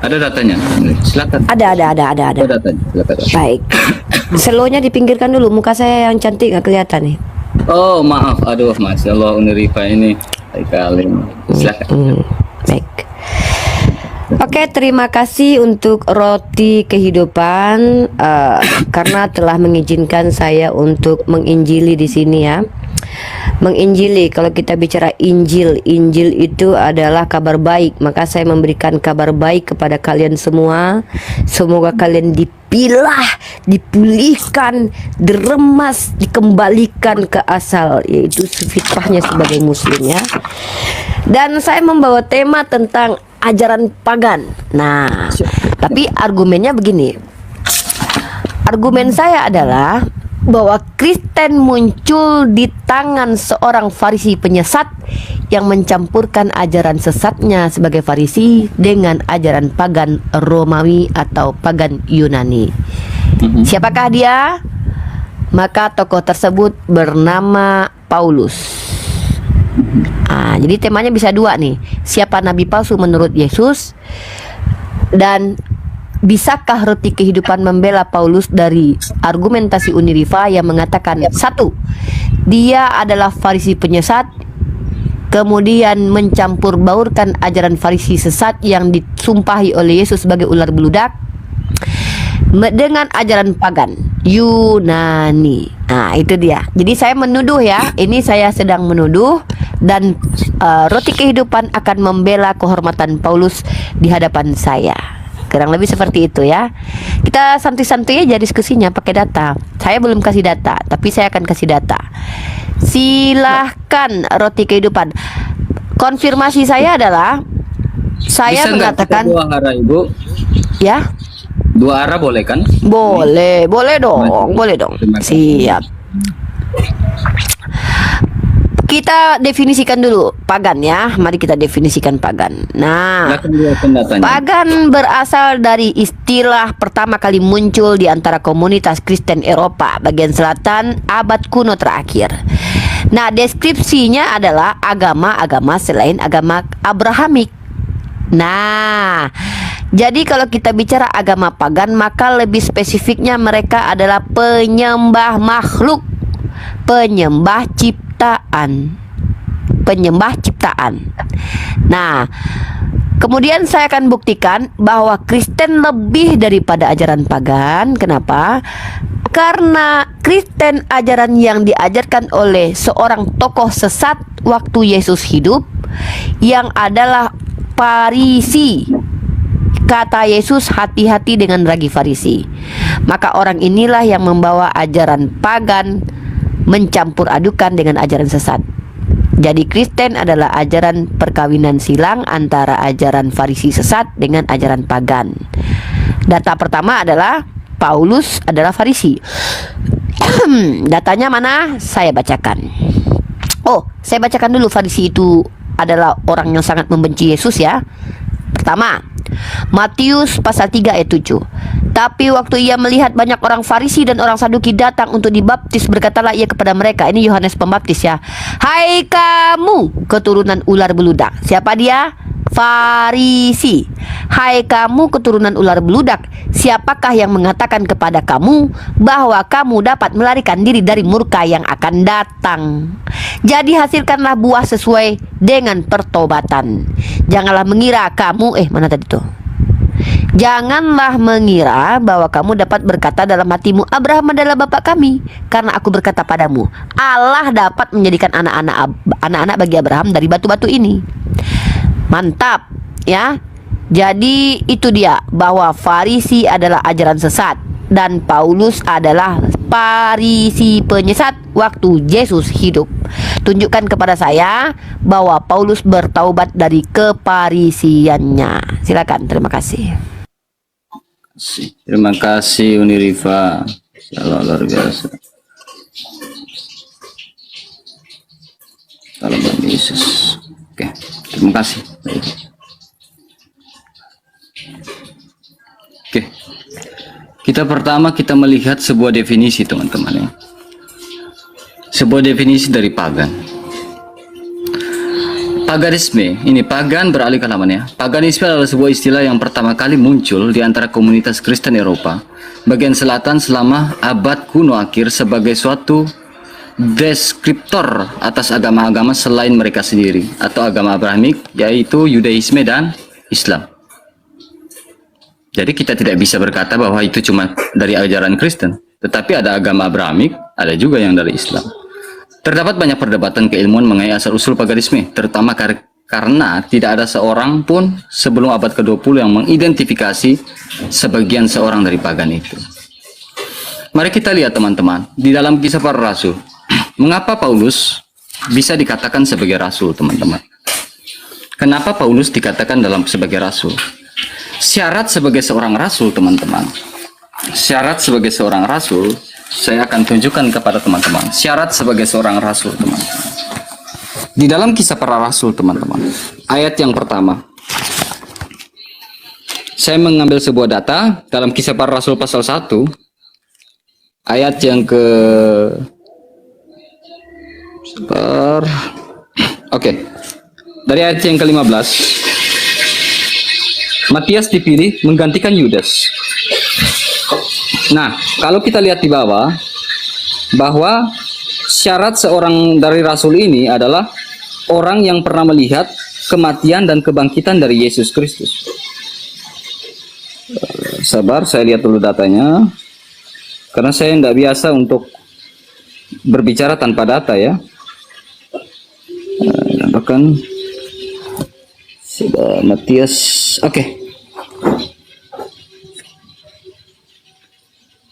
Ada datanya. Silakan. Ada. Ada datanya. Silakan. Baik. Slownya dipinggirkan dulu, muka saya yang cantik nggak kelihatan nih. Oh, maaf. Aduh, Masya Allah, Unirifa ini baik kali. Silakan. Baik. Oke, terima kasih untuk Roti Kehidupan karena telah mengizinkan saya untuk menginjili di sini ya. Menginjili, kalau kita bicara Injil, Injil itu adalah kabar baik. Maka saya memberikan kabar baik kepada kalian semua. Semoga kalian dipilah, dipulihkan, diremas, dikembalikan ke asal, yaitu fitrahnya sebagai muslim ya. Dan saya membawa tema tentang ajaran pagan. Nah, tapi argumennya begini. Argumen saya adalah bahwa Kristen muncul di tangan seorang Farisi penyesat yang mencampurkan ajaran sesatnya sebagai Farisi dengan ajaran pagan Romawi atau pagan Yunani. Siapakah dia? Maka tokoh tersebut bernama Paulus. Jadi temanya bisa dua nih. Siapa nabi palsu menurut Yesus, dan bisakah Roti Kehidupan membela Paulus dari argumentasi Unirifa yang mengatakan satu, dia adalah Farisi penyesat, kemudian mencampur baurkan ajaran Farisi sesat yang disumpahi oleh Yesus sebagai ular beludak dengan ajaran pagan Yunani. Nah, itu dia. Jadi saya menuduh ya, ini saya sedang menuduh, dan Roti Kehidupan akan membela kehormatan Paulus di hadapan saya. Kurang lebih seperti itu ya. Kita santai-santai aja diskusinya pakai data. Saya belum kasih data, tapi saya akan kasih data. Silahkan Roti Kehidupan. Konfirmasi saya adalah saya Bisa mengatakan dua arah, Ibu? ya. Dua arah boleh kan? Boleh dong. Siap. Kita definisikan dulu pagan ya. Mari kita definisikan pagan. Nah, pagan berasal dari istilah pertama kali muncul di antara komunitas Kristen Eropa bagian selatan abad kuno terakhir. Nah, deskripsinya adalah agama-agama selain agama Abrahamik. Nah, jadi kalau kita bicara agama pagan, maka lebih spesifiknya mereka adalah penyembah makhluk, penyembah ciptaan. Nah, kemudian saya akan buktikan bahwa Kristen lebih daripada ajaran pagan. Kenapa? Karena Kristen ajaran yang diajarkan oleh seorang tokoh sesat waktu Yesus hidup, yang adalah Farisi. Kata Yesus, hati-hati dengan ragi Farisi. Maka orang inilah yang membawa ajaran pagan mencampur adukan dengan ajaran sesat. Jadi Kristen adalah ajaran perkawinan silang antara ajaran Farisi sesat dengan ajaran pagan. Data pertama adalah Paulus adalah Farisi. Datanya mana? Saya bacakan. Saya bacakan dulu. Farisi itu adalah orang yang sangat membenci Yesus ya. Pertama, Matius pasal 3 ayat 7. Tapi waktu ia melihat banyak orang Farisi dan orang Saduki datang untuk dibaptis, berkatalah ia kepada mereka, ini Yohanes Pembaptis ya, hai kamu keturunan ular beludak. Siapa dia? Farisi. Hai kamu keturunan ular beludak, siapakah yang mengatakan kepada kamu bahwa kamu dapat melarikan diri dari murka yang akan datang? Jadi hasilkanlah buah sesuai dengan pertobatan. Janganlah mengira kamu mana tadi tuh? Janganlah mengira bahwa kamu dapat berkata dalam hatimu, Abraham adalah bapak kami. Karena aku berkata padamu, Allah dapat menjadikan anak-anak bagi Abraham dari batu-batu ini. Mantap ya. Jadi itu dia, bahwa Farisi adalah ajaran sesat dan Paulus adalah Farisi penyesat waktu Yesus hidup. Tunjukkan kepada saya bahwa Paulus bertaubat dari keparisiannya. Silakan, terima kasih. Terima kasih Unirifa. Salam luar biasa. Salam Tuhan Yesus. Oke, terima kasih. Oke, kita pertama melihat sebuah definisi teman-teman ya. Sebuah definisi dari pagan. Paganisme, ini pagan beralih ke namanya. Paganisme adalah sebuah istilah yang pertama kali muncul di antara komunitas Kristen Eropa bagian selatan selama abad kuno akhir sebagai suatu deskriptor atas agama-agama selain mereka sendiri atau agama Abrahamik, yaitu Yudaisme dan Islam. Jadi kita tidak bisa berkata bahwa itu cuma dari ajaran Kristen, tetapi ada agama Abrahamik, ada juga yang dari Islam. Terdapat banyak perdebatan keilmuan mengenai asal-usul paganisme, terutama karena tidak ada seorang pun sebelum abad ke-20 yang mengidentifikasi sebagian seorang dari pagan itu. Mari kita lihat teman-teman, di dalam Kisah Para Rasul, mengapa Paulus bisa dikatakan sebagai rasul, teman-teman? Kenapa Paulus dikatakan sebagai rasul? Syarat sebagai seorang rasul, teman-teman. Syarat sebagai seorang rasul, saya akan tunjukkan kepada teman-teman. Syarat sebagai seorang rasul, teman-teman. Di dalam Kisah Para Rasul, teman-teman, ayat yang pertama. Saya mengambil sebuah data dalam Kisah Para Rasul pasal 1, ayat yang ke dari ayat yang ke-15. Matias dipilih menggantikan Yudas. Nah, kalau kita lihat di bawah, bahwa syarat seorang dari rasul ini adalah orang yang pernah melihat kematian dan kebangkitan dari Yesus Kristus. Sabar, saya lihat dulu datanya. Karena saya tidak biasa untuk berbicara tanpa data ya. Bahkan sudah Matias, oke.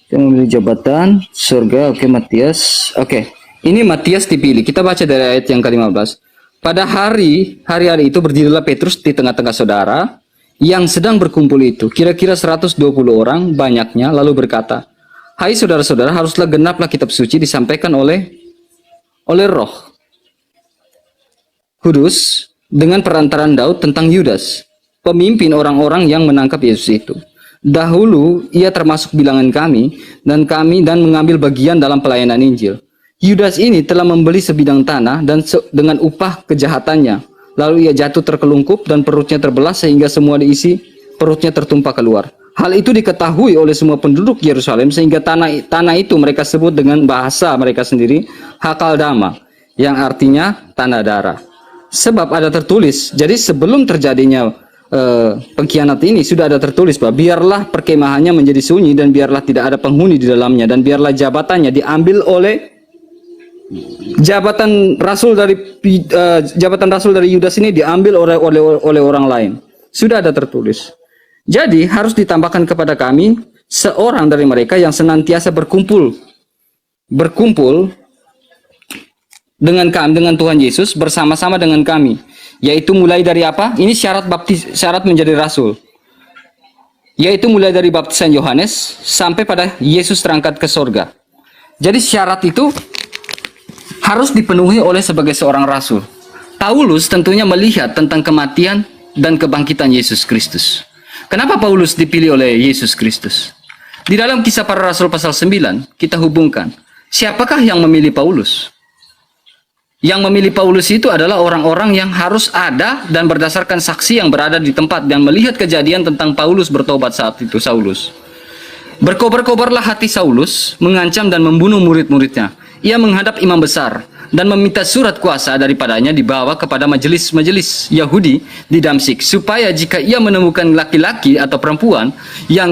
Kita memilih jabatan surga, oke. Matias, oke. Ini Matias dipilih. Kita baca dari ayat yang ke-15. Pada hari itu berdirilah Petrus di tengah-tengah saudara yang sedang berkumpul itu, kira-kira 120 orang banyaknya, lalu berkata, "Hai saudara-saudara, haruslah genaplah kitab suci disampaikan oleh Roh Kudus dengan perantaran Daud tentang Yudas, pemimpin orang-orang yang menangkap Yesus itu. Dahulu ia termasuk bilangan kami dan mengambil bagian dalam pelayanan Injil. Yudas ini telah membeli sebidang tanah dan dengan upah kejahatannya. Lalu ia jatuh terkelungkup dan perutnya terbelah sehingga semua diisi perutnya tertumpah keluar. Hal itu diketahui oleh semua penduduk Yerusalem sehingga tanah itu mereka sebut dengan bahasa mereka sendiri Hakaldama, yang artinya tanah darah. Sebab ada tertulis, jadi sebelum terjadinya pengkhianat ini sudah ada tertulis bahwa biarlah perkemahannya menjadi sunyi dan biarlah tidak ada penghuni di dalamnya dan biarlah jabatannya diambil oleh jabatan rasul dari Yudas ini diambil oleh orang lain. Sudah ada tertulis. Jadi harus ditambahkan kepada kami seorang dari mereka yang senantiasa berkumpul dengan Tuhan Yesus bersama-sama dengan kami, yaitu mulai dari apa? Ini syarat menjadi rasul. Yaitu mulai dari baptisan Yohanes sampai pada Yesus terangkat ke sorga. Jadi syarat itu harus dipenuhi oleh sebagai seorang rasul. Paulus tentunya melihat tentang kematian dan kebangkitan Yesus Kristus. Kenapa Paulus dipilih oleh Yesus Kristus? Di dalam Kisah Para Rasul pasal 9 kita hubungkan, siapakah yang memilih Paulus? Yang memilih Paulus itu adalah orang-orang yang harus ada dan berdasarkan saksi yang berada di tempat dan melihat kejadian tentang Paulus bertobat saat itu. Saulus, berkobar-kobarlah hati Saulus, mengancam dan membunuh murid-muridnya. Ia menghadap imam besar dan meminta surat kuasa daripadanya dibawa kepada majelis-majelis Yahudi di Damsyik, supaya jika ia menemukan laki-laki atau perempuan yang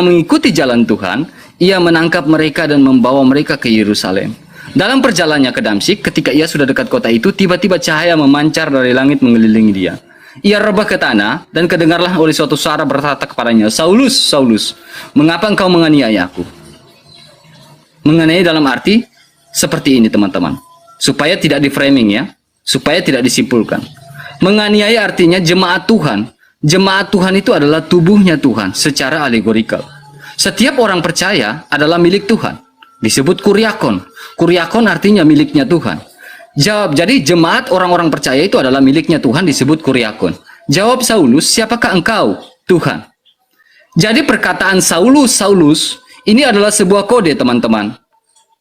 mengikuti jalan Tuhan, ia menangkap mereka dan membawa mereka ke Yerusalem. Dalam perjalanannya ke Damsyik, ketika ia sudah dekat kota itu, tiba-tiba cahaya memancar dari langit mengelilingi dia. Ia rebah ke tanah dan kedengarlah oleh suatu suara berkata kepadanya, "Saulus, Saulus, mengapa engkau menganiaya aku?" Menganiaya dalam arti seperti ini, teman-teman, supaya tidak di framing ya, supaya tidak disimpulkan. Menganiaya artinya jemaat Tuhan. Jemaat Tuhan itu adalah tubuhnya Tuhan secara alegorikal. Setiap orang percaya adalah milik Tuhan. Disebut kuriakon. Kuriakon artinya miliknya Tuhan. Jadi jemaat orang-orang percaya itu adalah miliknya Tuhan, disebut kuriakon. Jawab Saulus, "Siapakah engkau, Tuhan?" Jadi perkataan Saulus, Saulus, ini adalah sebuah kode, teman-teman.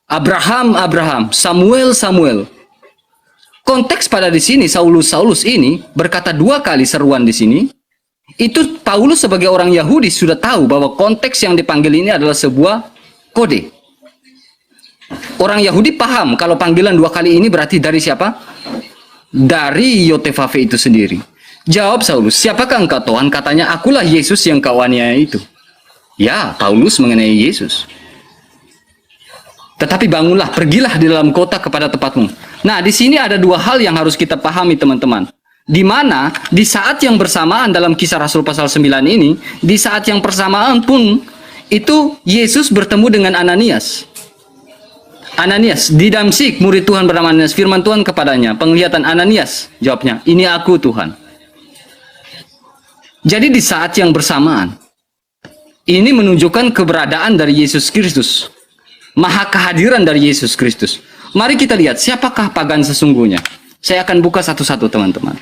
Abraham, Abraham, Samuel, Samuel. Konteks pada di sini Saulus ini berkata 2 kali seruan di sini. Itu Paulus sebagai orang Yahudi sudah tahu bahwa konteks yang dipanggil ini adalah sebuah kode. Orang Yahudi paham kalau panggilan 2 kali ini berarti dari siapa? Dari Yotefave itu sendiri. Jawab Saulus, siapakah engkau Tuhan? Katanya, akulah Yesus yang kau aniaya itu. Ya, Paulus mengenai Yesus. Tetapi bangunlah, pergilah di dalam kota kepada tempatmu. Nah, di sini ada 2 hal yang harus kita pahami, teman-teman. Di mana di saat yang bersamaan dalam Kisah Rasul pasal 9 ini, di saat yang bersamaan pun itu Yesus bertemu dengan Ananias. Ananias di Damsyik, murid Tuhan bernama Ananias, firman Tuhan kepadanya, penglihatan. Ananias, jawabnya, ini aku Tuhan. Jadi di saat yang bersamaan, ini menunjukkan keberadaan dari Yesus Kristus. Maha kehadiran dari Yesus Kristus. Mari kita lihat siapakah pagan sesungguhnya. Saya akan buka satu-satu, teman-teman.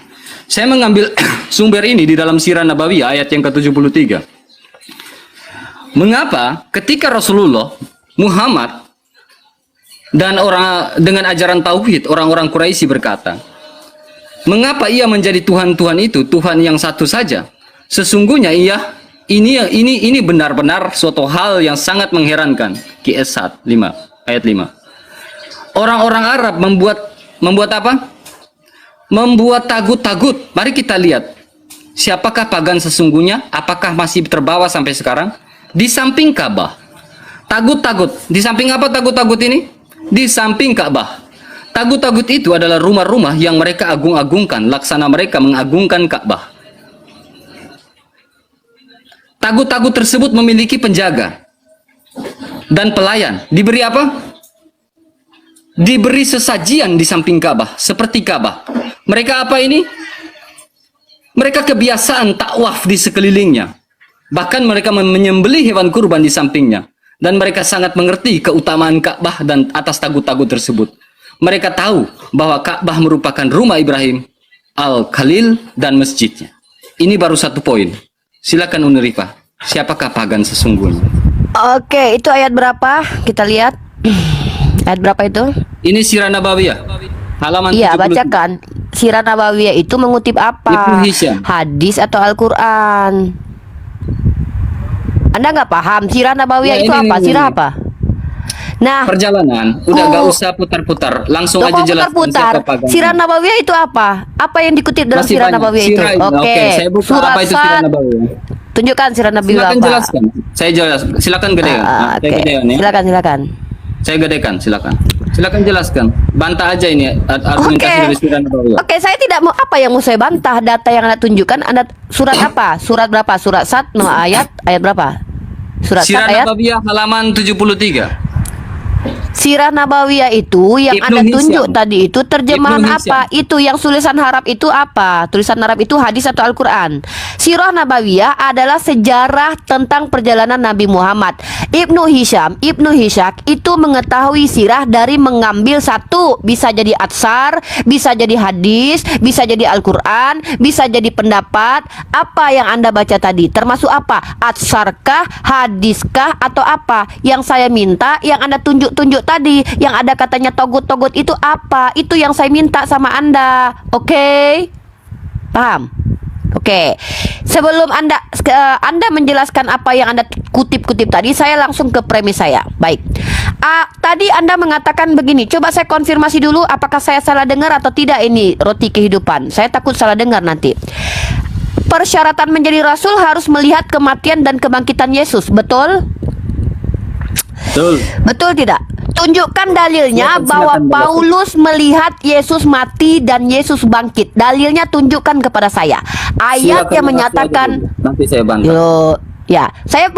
Saya mengambil sumber ini di dalam Sirah Nabawiyah ayat yang ke-73. Mengapa ketika Rasulullah, Muhammad, dan orang dengan ajaran tauhid, orang-orang Quraisy berkata, mengapa ia menjadi Tuhan-Tuhan itu, Tuhan yang satu saja? Sesungguhnya ini benar-benar suatu hal yang sangat mengherankan. QS 5 ayat 5. Orang-orang Arab membuat apa? Membuat tagut-tagut. Mari kita lihat siapakah pagan sesungguhnya? Apakah masih terbawa sampai sekarang? Di samping Ka'bah. Tagut-tagut. Di samping apa tagut-tagut ini? Di samping Ka'bah. Tagut-tagut itu adalah rumah-rumah yang mereka agung-agungkan. Laksana mereka mengagungkan Ka'bah. Tagut-tagut tersebut memiliki penjaga dan pelayan. Diberi apa? Diberi sesajian di samping Ka'bah, seperti Ka'bah. Mereka apa ini? Mereka kebiasaan takwaf di sekelilingnya. Bahkan mereka menyembelih hewan kurban di sampingnya. Dan mereka sangat mengerti keutamaan Ka'bah dan atas tagut-tagut tersebut. Mereka tahu bahwa Ka'bah merupakan rumah Ibrahim, Al-Khalil, dan masjidnya. Ini baru satu poin. Silakan Unrifa, siapakah pagan sesungguhnya? Oke, itu ayat berapa? Kita lihat. Ayat berapa itu? Ini Sirah Nabawiyah. Halaman Iya, 70. bacakan. Sirah Nabawiyah itu mengutip apa? Ibnu Hisham. Hadis atau Al-Quran? Anda nggak paham Sirah Nabawiyah Ya, itu ini, apa? ini. Sirah apa? Nah, Perjalanan, udah gak usah putar-putar, langsung aja jelaskan putar-putar. siapa pagan. Sirah Nabawiyah itu apa? Apa yang dikutip dalam Masih Sirah banyak. Nabawiyah itu? Sirah, Oke, saya buka surat apa itu Sirah Sad. Nabawiyah. Tunjukkan Sirah Nabawiyah Silakan apa? jelaskan. Saya jelas. Silakan gedekan. Saya Oke, gedekan ya. silakan. Saya gedekan, silakan. Silakan jelaskan. Bantah aja ini argumentasi dari Sirah Nabawiyah. Oke, saya tidak mau apa yang mau saya bantah. Data yang Anda tunjukkan, Anda surat apa? Surat berapa? Surat Sad, no ayat berapa? Surat Sirah Sad ayat. Nabawiyah halaman 73. Sirah Nabawiyah itu yang Ibnu Anda tunjuk Hisham. tadi itu terjemahan Ibnu Hisham. apa? Itu yang tulisan Arab itu apa? Tulisan Arab itu hadis atau Al-Quran? Sirah Nabawiyah adalah sejarah tentang perjalanan Nabi Muhammad. Ibnu Hisham, Ibnu Hishak itu mengetahui sirah dari mengambil satu, bisa jadi atsar, bisa jadi hadis, bisa jadi Al-Quran, bisa jadi pendapat. Apa yang Anda baca tadi? Termasuk apa? Atsarkah, hadiskah, atau apa? Yang saya minta, yang Anda tunjuk tadi, yang ada katanya togut-togut itu apa? Itu yang saya minta sama Anda. Oke? Paham? Oke. Sebelum Anda menjelaskan apa yang Anda kutip-kutip tadi, saya langsung ke premis saya. Baik. Tadi Anda mengatakan begini. Coba saya konfirmasi dulu apakah saya salah dengar atau tidak ini roti kehidupan. Saya takut salah dengar nanti. Persyaratan menjadi rasul harus melihat kematian dan kebangkitan Yesus. Betul? Betul. Betul tidak? Tunjukkan dalilnya bahwa Paulus melihat Yesus mati dan Yesus bangkit. Dalilnya tunjukkan kepada saya. Ayat yang menyatakan nanti saya bantah. Yo, ya, saya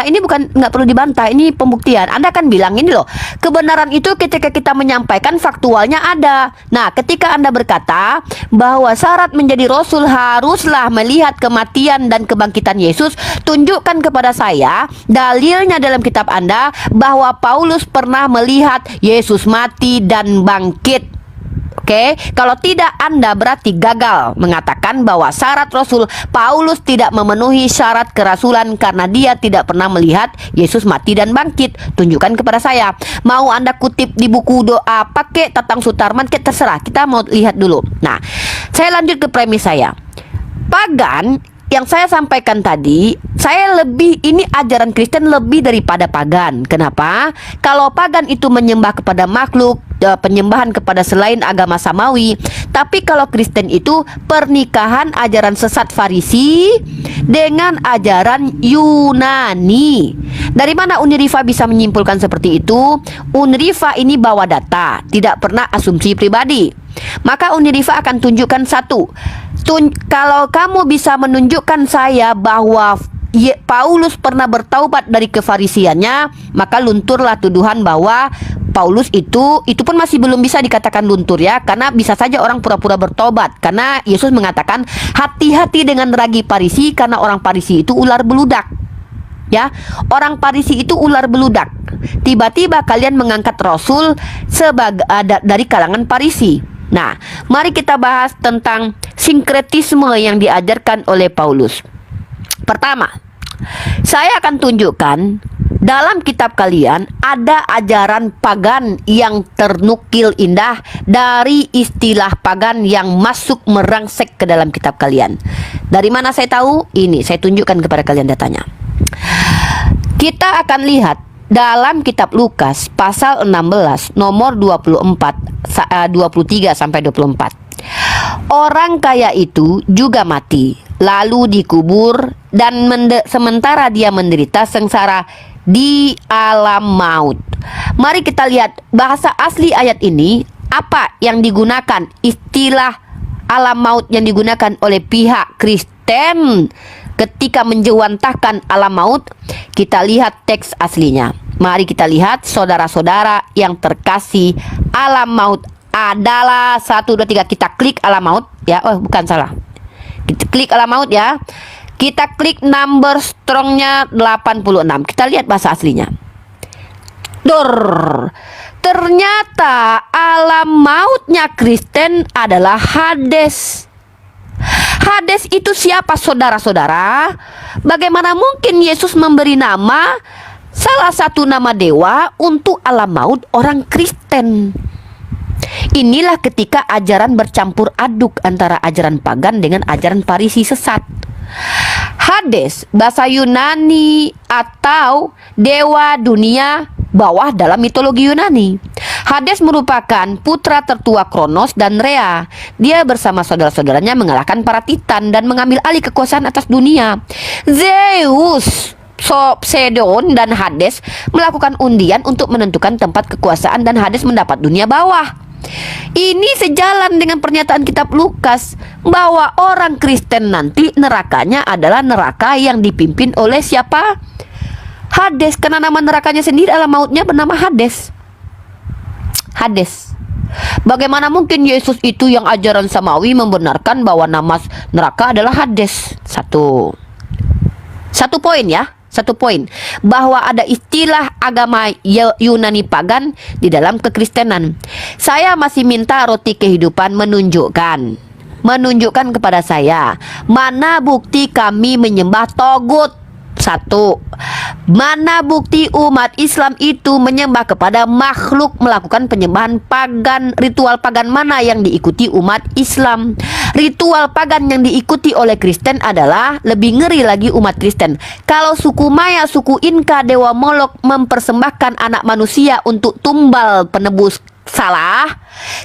ini bukan perlu dibantah, ini pembuktian. Anda kan bilang ini loh, kebenaran itu ketika kita menyampaikan faktualnya ada. Nah, ketika Anda berkata bahwa syarat menjadi rasul haruslah melihat kematian dan kebangkitan Yesus, tunjukkan kepada saya dalilnya dalam kitab Anda bahwa Paulus pernah melihat Yesus mati dan bangkit. Oke, kalau tidak Anda berarti gagal mengatakan bahwa syarat Rasul. Paulus tidak memenuhi syarat kerasulan karena dia tidak pernah melihat Yesus mati dan bangkit. Tunjukkan kepada saya. Mau Anda kutip di buku doa, pakai Tatang Sutarman, terserah. Kita mau lihat dulu. Nah, saya lanjut ke premis saya. Pagan yang saya sampaikan tadi, ini ajaran Kristen lebih daripada pagan. Kenapa? Kalau pagan itu menyembah kepada makhluk, penyembahan kepada selain agama samawi. Tapi kalau Kristen itu pernikahan ajaran sesat Farisi dengan ajaran Yunani. Dari mana Uniriva bisa menyimpulkan seperti itu? Uniriva ini bawa data, tidak pernah asumsi pribadi. Maka Uniriva akan tunjukkan satu. Kalau kamu bisa menunjukkan saya bahwa Paulus pernah bertaubat dari kefarisiannya, maka lunturlah tuduhan bahwa Paulus itu pun masih belum bisa dikatakan luntur ya, karena bisa saja orang pura-pura bertobat. Karena Yesus mengatakan hati-hati dengan ragi Farisi, karena orang Farisi itu ular beludak. Ya, orang Farisi itu ular beludak. Tiba-tiba kalian mengangkat Rasul dari kalangan Farisi. Nah, mari kita bahas tentang sinkretisme yang diajarkan oleh Paulus. Pertama, saya akan tunjukkan dalam kitab kalian ada ajaran pagan yang ternukil indah dari istilah pagan yang masuk merangsek ke dalam kitab kalian. Dari mana saya tahu? Ini saya tunjukkan kepada kalian datanya. Kita akan lihat dalam kitab Lukas pasal 16 nomor 23 sampai 24. Orang kaya itu juga mati, lalu dikubur, dan sementara dia menderita sengsara di alam maut. Mari kita lihat bahasa asli ayat ini. Apa yang digunakan, istilah alam maut yang digunakan oleh pihak Kristen ketika menjewantahkan alam maut. Kita lihat teks aslinya. Mari kita lihat, saudara-saudara yang terkasih, alam maut adalah 1, 2, 3. Kita klik alam maut ya. Oh, bukan, salah. Kita klik alam maut ya. Kita klik number strongnya 86. Kita lihat bahasa aslinya. Ternyata alam mautnya Kristen adalah Hades. Hades itu siapa, saudara-saudara? Bagaimana mungkin Yesus memberi nama, salah satu nama dewa, untuk alam maut orang Kristen? Inilah ketika ajaran bercampur aduk antara ajaran pagan dengan ajaran Farisi sesat. Hades, bahasa Yunani atau dewa dunia bawah dalam mitologi Yunani. Hades merupakan putra tertua Kronos dan Rhea. Dia bersama saudara-saudaranya mengalahkan para titan dan mengambil alih kekuasaan atas dunia. Zeus, Poseidon, dan Hades melakukan undian untuk menentukan tempat kekuasaan, dan Hades mendapat dunia bawah. Ini sejalan dengan pernyataan kitab Lukas bahwa orang Kristen nanti nerakanya adalah neraka yang dipimpin oleh siapa? Hades, karena nama nerakanya sendiri, alam mautnya bernama Hades. Hades. Bagaimana mungkin Yesus itu yang ajaran samawi membenarkan bahwa nama neraka adalah Hades? Satu poin ya. Satu poin, bahwa ada istilah agama Yunani pagan di dalam kekristenan. Saya masih minta roti kehidupan menunjukkan kepada saya mana bukti kami menyembah togut. Satu, mana bukti umat Islam itu menyembah kepada makhluk, melakukan penyembahan pagan? Ritual pagan mana yang diikuti umat Islam? Ritual pagan yang diikuti oleh Kristen adalah lebih ngeri lagi umat Kristen. Kalau suku Maya, suku Inka, dewa Molok mempersembahkan anak manusia untuk tumbal penebus salah,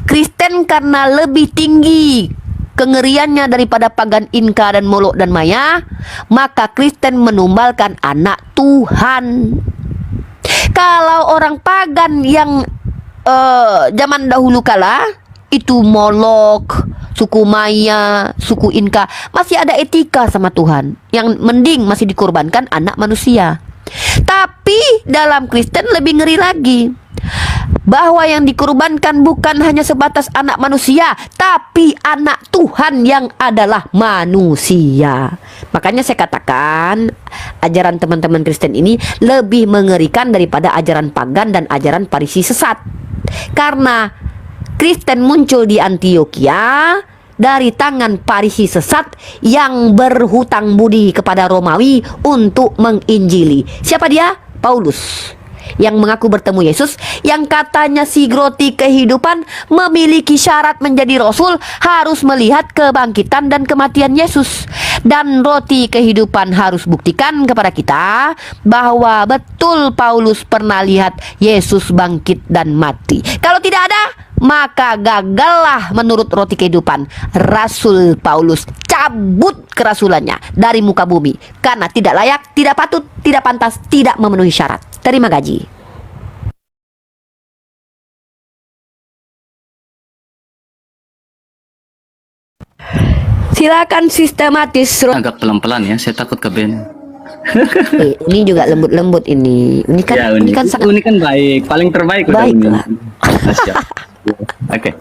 Kristen karena lebih tinggi kengeriannya daripada pagan Inka dan Molok dan Maya, maka Kristen menumbalkan anak Tuhan. Kalau orang pagan yang zaman dahulu kala itu Molok, suku Maya, suku Inka, masih ada etika sama Tuhan. Yang mending masih dikorbankan anak manusia. Tapi dalam Kristen lebih ngeri lagi, bahwa yang dikorbankan bukan hanya sebatas anak manusia, tapi anak Tuhan yang adalah manusia. Makanya saya katakan ajaran teman-teman Kristen ini lebih mengerikan daripada ajaran pagan dan ajaran Farisi sesat. Karena Kristen muncul di Antioquia dari tangan Farisi sesat yang berhutang budi kepada Romawi untuk menginjili. Siapa dia? Paulus, yang mengaku bertemu Yesus, yang katanya si roti kehidupan memiliki syarat menjadi rasul harus melihat kebangkitan dan kematian Yesus. Dan roti kehidupan harus buktikan kepada kita bahwa betul Paulus pernah lihat Yesus bangkit dan mati. Kalau tidak ada, maka gagallah menurut roti kehidupan. Rasul Paulus cabut kerasulannya dari muka bumi karena tidak layak, tidak patut, tidak pantas, tidak memenuhi syarat. Terima gaji. Silakan sistematis. Agak pelan-pelan ya, saya takut ke band. Ini juga lembut-lembut ini. Ini kan, Ya, ini kan sangat Uni kan baik, paling terbaik udah baik Uni. lah. Masya. Oke.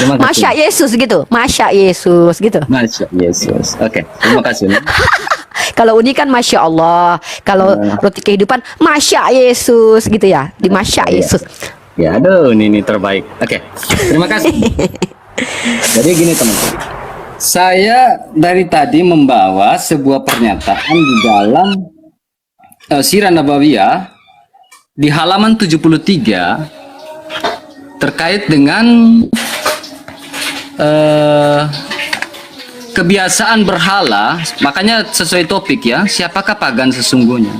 Terima kasih. Masya Yesus gitu. Masya Yesus gitu. Masya Yesus. Oke, terima kasih. Uni. Kalau Uni kan Masya Allah. Kalau roti kehidupan Masya Yesus gitu ya. Di Masya Yesus. Ya, aduh, ini terbaik. Oke, terima kasih. Jadi gini teman-teman, saya dari tadi membawa sebuah pernyataan di dalam Sirah Nabawiyah di halaman 73 terkait dengan kebiasaan berhala. Makanya sesuai topik ya, siapakah pagan sesungguhnya?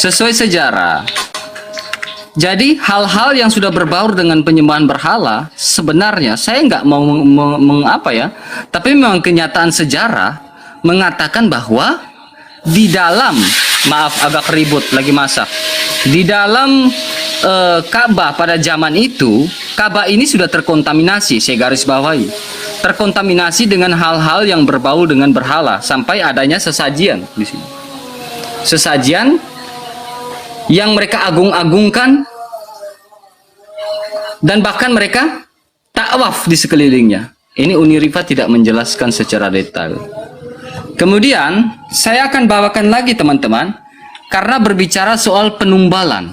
Sesuai sejarah. Jadi hal-hal yang sudah berbaur dengan penyembahan berhala sebenarnya saya nggak mau mengapa ya, tapi memang kenyataan sejarah mengatakan bahwa di dalam, maaf agak ribut lagi masak, di dalam Ka'bah pada zaman itu, Ka'bah ini sudah terkontaminasi, saya garis bawahi, terkontaminasi dengan hal-hal yang berbau dengan berhala sampai adanya sesajian di sini, sesajian yang mereka agung-agungkan dan bahkan mereka takwaf di sekelilingnya. Ini Uni Rifa tidak menjelaskan secara detail. Kemudian saya akan bawakan lagi teman-teman karena berbicara soal penumbalan.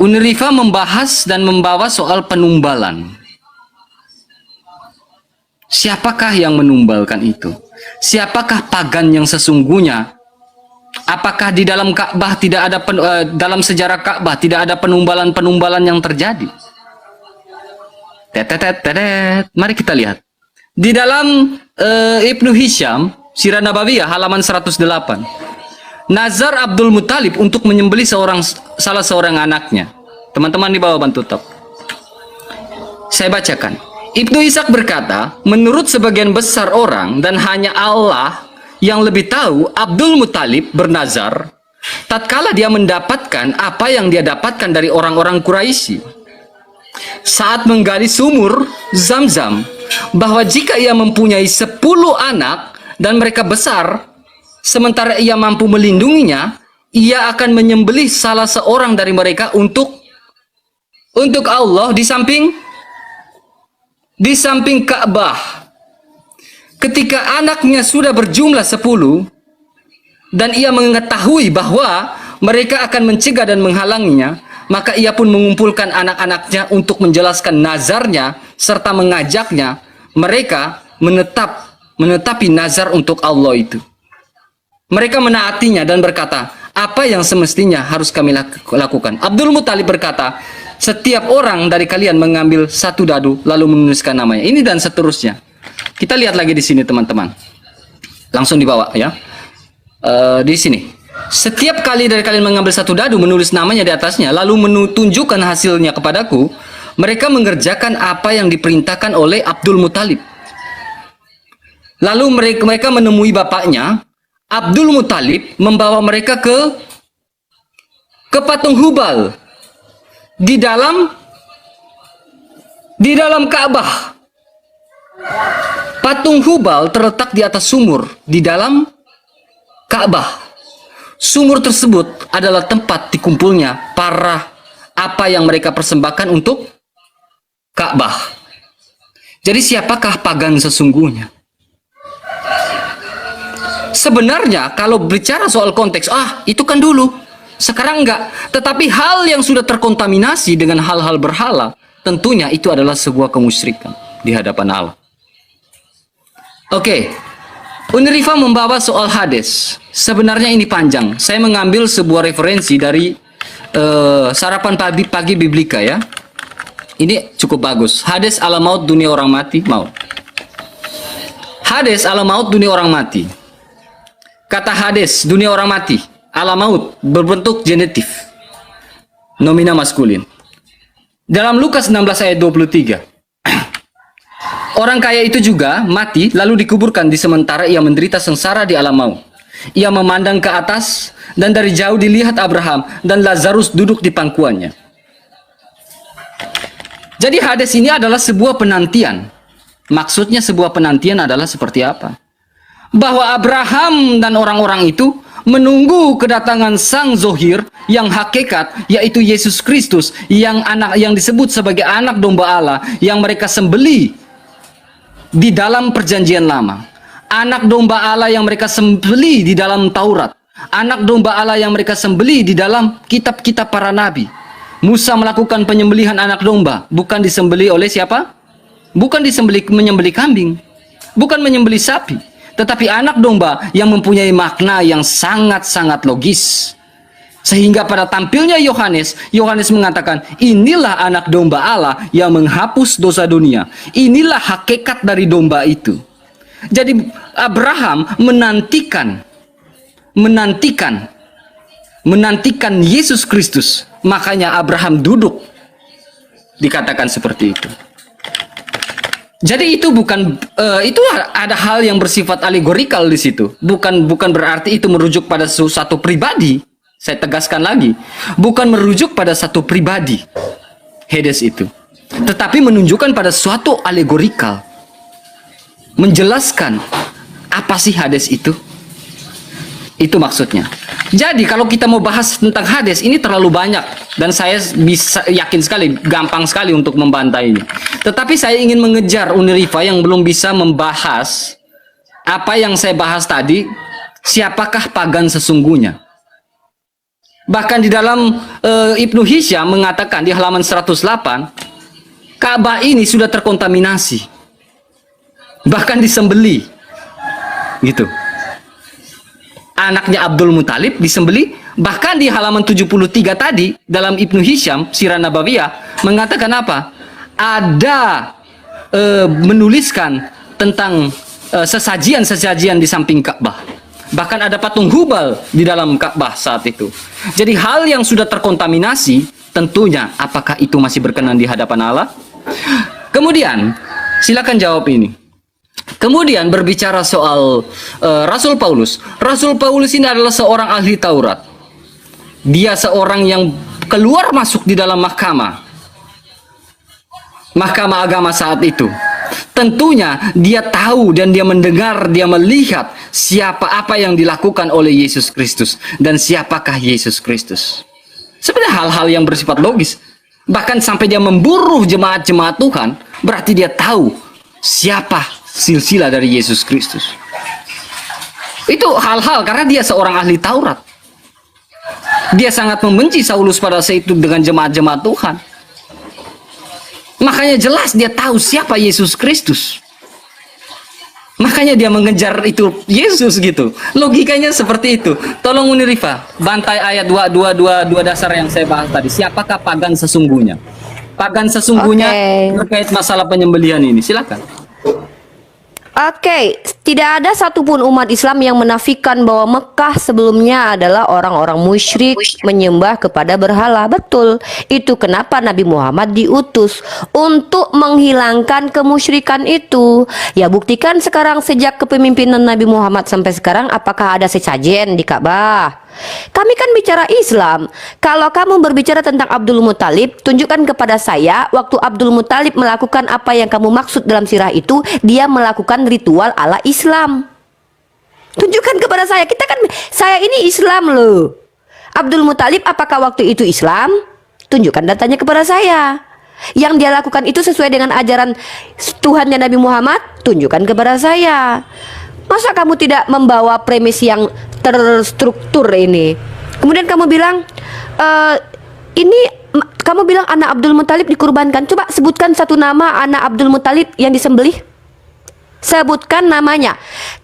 Uni Rifa membahas dan membawa soal penumbalan. Siapakah yang menumbalkan itu? Siapakah pagan yang sesungguhnya? Apakah di dalam Ka'bah tidak ada dalam sejarah Ka'bah tidak ada penumbalan-penumbalan yang terjadi? Mari kita lihat. Di dalam Ibnu Hisham, Sirah Nabawiyah halaman 108. Nazar Abdul Muthalib untuk menyembelih salah seorang anaknya. Teman-teman di bawah bantu top. Saya bacakan. Ibnu Ishaq berkata, menurut sebagian besar orang dan hanya Allah yang lebih tahu, Abdul Muthalib bernazar tatkala dia mendapatkan apa yang dia dapatkan dari orang-orang Quraisy saat menggali sumur Zam-Zam, bahwa jika ia mempunyai 10 anak dan mereka besar sementara ia mampu melindunginya, ia akan menyembelih salah seorang dari mereka untuk Allah di samping Ka'bah. Ketika anaknya sudah berjumlah 10 dan ia mengetahui bahwa mereka akan mencegah dan menghalanginya, maka ia pun mengumpulkan anak-anaknya untuk menjelaskan nazarnya serta mengajaknya mereka menetapi nazar untuk Allah itu. Mereka menaatinya dan berkata, apa yang semestinya harus kami lakukan? Abdul Muthalib berkata, setiap orang dari kalian mengambil satu dadu lalu menuliskan namanya. Ini dan seterusnya. Kita lihat lagi di sini teman-teman. Langsung dibawa ya. Di sini. Setiap kali dari kalian mengambil satu dadu menulis namanya di atasnya lalu menunjukkan hasilnya kepadaku, mereka mengerjakan apa yang diperintahkan oleh Abdul Muthalib. Lalu mereka menemui bapaknya. Abdul Muthalib membawa mereka ke patung Hubal di dalam Ka'bah. Patung Hubal terletak di atas sumur di dalam Ka'bah. Sumur tersebut adalah tempat dikumpulnya apa yang mereka persembahkan untuk Ka'bah. Jadi siapakah pagan sesungguhnya? Sebenarnya kalau bicara soal konteks, itu kan dulu, sekarang enggak. Tetapi hal yang sudah terkontaminasi dengan hal-hal berhala tentunya itu adalah sebuah kemusyrikan di hadapan Allah. Oke, Unirifa membawa soal Hades. Sebenarnya ini panjang. Saya mengambil sebuah referensi dari sarapan pagi Biblika ya. Ini cukup bagus. Hades alam maut, dunia orang mati, maut. Hades alam maut, dunia orang mati. Kata Hades, dunia orang mati, alam maut berbentuk genitif, nomina maskulin. Dalam Lukas 16 ayat 23. Orang kaya itu juga mati lalu dikuburkan di sementara ia menderita sengsara di alam maut. Ia memandang ke atas dan dari jauh dilihat Abraham dan Lazarus duduk di pangkuannya. Jadi Hades ini adalah sebuah penantian. Maksudnya sebuah penantian adalah seperti apa? Bahwa Abraham dan orang-orang itu menunggu kedatangan Sang Zohir yang hakikat, yaitu Yesus Kristus, yang disebut sebagai anak domba Allah yang mereka sembeli di dalam perjanjian lama. Anak domba Allah yang mereka sembeli di dalam Taurat. Anak domba Allah yang mereka sembeli di dalam kitab-kitab para nabi. Musa melakukan penyembelihan anak domba, bukan disembeli oleh siapa? Bukan menyembeli kambing, bukan menyembeli sapi, tetapi anak domba yang mempunyai makna yang sangat-sangat logis. Sehingga pada tampilnya Yohanes mengatakan, inilah anak domba Allah yang menghapus dosa dunia. Inilah hakikat dari domba itu. Jadi Abraham menantikan Yesus Kristus. Makanya Abraham duduk. Dikatakan seperti itu. Jadi itu bukan itu ada hal yang bersifat alegorikal di situ. Bukan berarti itu merujuk pada satu pribadi. Saya tegaskan lagi, bukan merujuk pada satu pribadi, Hades itu, tetapi menunjukkan pada suatu alegorikal, menjelaskan apa sih Hades itu maksudnya. Jadi kalau kita mau bahas tentang Hades ini terlalu banyak dan saya bisa yakin sekali, gampang sekali untuk membantainya. Tetapi saya ingin mengejar Unirifa yang belum bisa membahas apa yang saya bahas tadi, siapakah pagan sesungguhnya. Bahkan di dalam Ibnu Hisham mengatakan di halaman 108, Ka'bah ini sudah terkontaminasi. Bahkan disembeli. Gitu. Anaknya Abdul Muthalib disembeli. Bahkan di halaman 73 tadi, dalam Ibnu Hisham, Sirah Nabawiyah, mengatakan apa? Ada menuliskan tentang sesajian-sesajian di samping Ka'bah. Bahkan ada patung Hubal di dalam Ka'bah saat itu. Jadi hal yang sudah terkontaminasi, tentunya apakah itu masih berkenan di hadapan Allah? Kemudian, silakan jawab ini. Kemudian berbicara soal Rasul Paulus. Rasul Paulus ini adalah seorang ahli Taurat. Dia seorang yang keluar masuk di dalam mahkamah agama saat itu. Tentunya dia tahu dan dia mendengar, dia melihat apa yang dilakukan oleh Yesus Kristus dan siapakah Yesus Kristus. Sebenarnya hal-hal yang bersifat logis. Bahkan sampai dia memburu jemaat-jemaat Tuhan, berarti dia tahu siapa silsilah dari Yesus Kristus. Itu hal-hal karena dia seorang ahli Taurat. Dia sangat membenci Saulus pada saat itu dengan jemaat-jemaat Tuhan. Makanya jelas dia tahu siapa Yesus Kristus. Makanya dia mengejar itu Yesus gitu. Logikanya seperti itu. Tolong Unirifa, bantai ayat 2 dasar yang saya bahas tadi. Siapakah pagan sesungguhnya? Pagan sesungguhnya terkait masalah penyembelihan ini. Silakan. Oke, tidak ada satupun umat Islam yang menafikan bahwa Mekah sebelumnya adalah orang-orang musyrik menyembah kepada berhala. Betul, itu kenapa Nabi Muhammad diutus untuk menghilangkan kemusyrikan itu. Ya buktikan sekarang sejak kepemimpinan Nabi Muhammad sampai sekarang apakah ada sesajen di Ka'bah? Kami kan bicara Islam. Kalau kamu berbicara tentang Abdul Muthalib, tunjukkan kepada saya waktu Abdul Muthalib melakukan apa yang kamu maksud dalam sirah itu, dia melakukan ritual ala Islam. Tunjukkan kepada saya. Saya ini Islam loh. Abdul Muthalib apakah waktu itu Islam? Tunjukkan datanya kepada saya. Yang dia lakukan itu sesuai dengan ajaran Tuhannya Nabi Muhammad? Tunjukkan kepada saya. Masa kamu tidak membawa premis yang terstruktur ini? Kemudian kamu bilang, ini Kamu bilang anak Abdul Muthalib dikurbankan. Coba sebutkan satu nama anak Abdul Muthalib yang disembelih. Sebutkan namanya.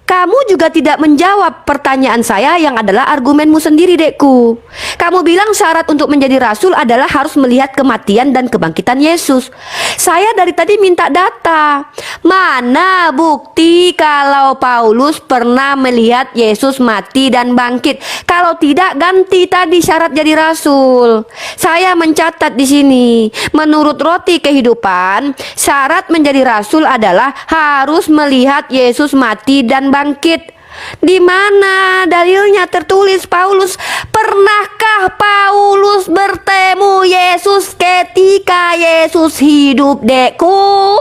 Kamu juga tidak menjawab pertanyaan saya yang adalah argumenmu sendiri, dekku. Kamu bilang syarat untuk menjadi rasul adalah harus melihat kematian dan kebangkitan Yesus. Saya dari tadi minta data. Mana bukti kalau Paulus pernah melihat Yesus mati dan bangkit? Kalau tidak, ganti tadi syarat jadi rasul. Saya mencatat di sini. Menurut Roti Kehidupan, syarat menjadi rasul adalah harus melihat Yesus mati dan bangkit. Di mana dalilnya tertulis Paulus? Pernahkah Paulus bertemu Yesus ketika Yesus hidup, dekku?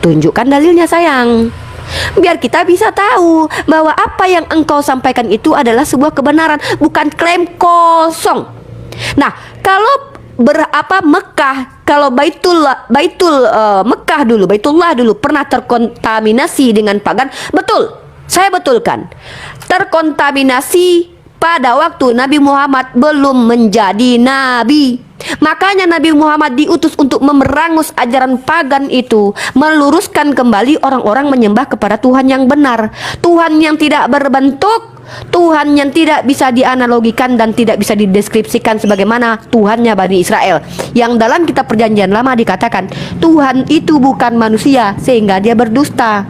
Tunjukkan dalilnya, sayang. Biar kita bisa tahu bahwa apa yang engkau sampaikan itu adalah sebuah kebenaran, bukan klaim kosong. Nah, kalau Mekah, kalau Mekah dulu, Baitullah dulu pernah terkontaminasi dengan pagan, betul. Saya betulkan. Terkontaminasi pada waktu Nabi Muhammad belum menjadi nabi. Makanya Nabi Muhammad diutus untuk memerangus ajaran pagan itu, meluruskan kembali orang-orang menyembah kepada Tuhan yang benar, Tuhan yang tidak berbentuk, Tuhan yang tidak bisa dianalogikan dan tidak bisa dideskripsikan sebagaimana Tuhannya Bani Israel, yang dalam kitab Perjanjian Lama dikatakan Tuhan itu bukan manusia sehingga dia berdusta.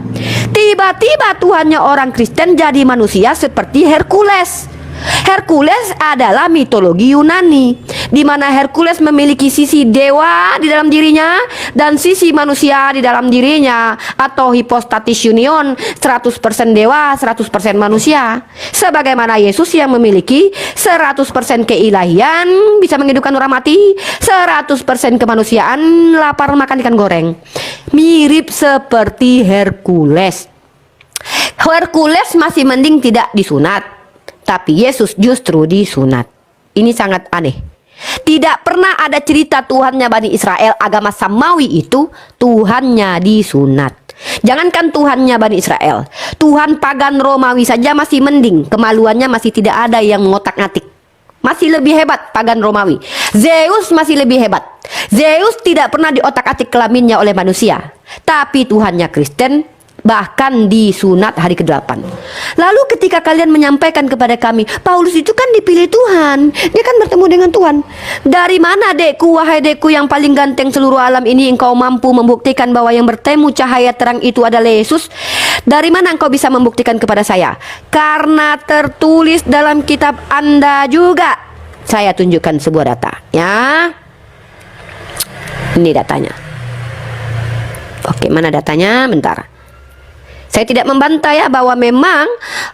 Tiba-tiba Tuhannya orang Kristen jadi manusia seperti Hercules. Hercules adalah mitologi Yunani, di mana Hercules memiliki sisi dewa di dalam dirinya dan sisi manusia di dalam dirinya, atau hipostatis union, 100% dewa, 100% manusia. Sebagaimana Yesus yang memiliki 100% keilahian, bisa menghidupkan orang mati, 100% kemanusiaan, lapar makan ikan goreng. Mirip seperti Hercules. Hercules masih mending tidak disunat, tapi Yesus justru disunat. Ini sangat aneh. Tidak pernah ada cerita Tuhannya Bani Israel, agama Samawi itu Tuhannya disunat. Jangankan Tuhannya Bani Israel, Tuhan pagan Romawi saja masih mending, kemaluannya masih tidak ada yang ngotak-ngatik. Masih lebih hebat pagan Romawi. Zeus masih lebih hebat. Zeus tidak pernah diotak-atik kelaminnya oleh manusia, tapi Tuhannya Kristen bahkan disunat hari ke-8. Lalu ketika kalian menyampaikan kepada kami, Paulus itu kan dipilih Tuhan, dia kan bertemu dengan Tuhan. Dari mana, dekku, wahai dekku yang paling ganteng seluruh alam ini, engkau mampu membuktikan bahwa yang bertemu cahaya terang itu adalah Yesus? Dari mana engkau bisa membuktikan kepada saya? Karena tertulis dalam kitab Anda juga. Saya tunjukkan sebuah data, ya. Ini datanya. Oke, mana datanya? Bentar. Saya tidak membantah ya bahwa memang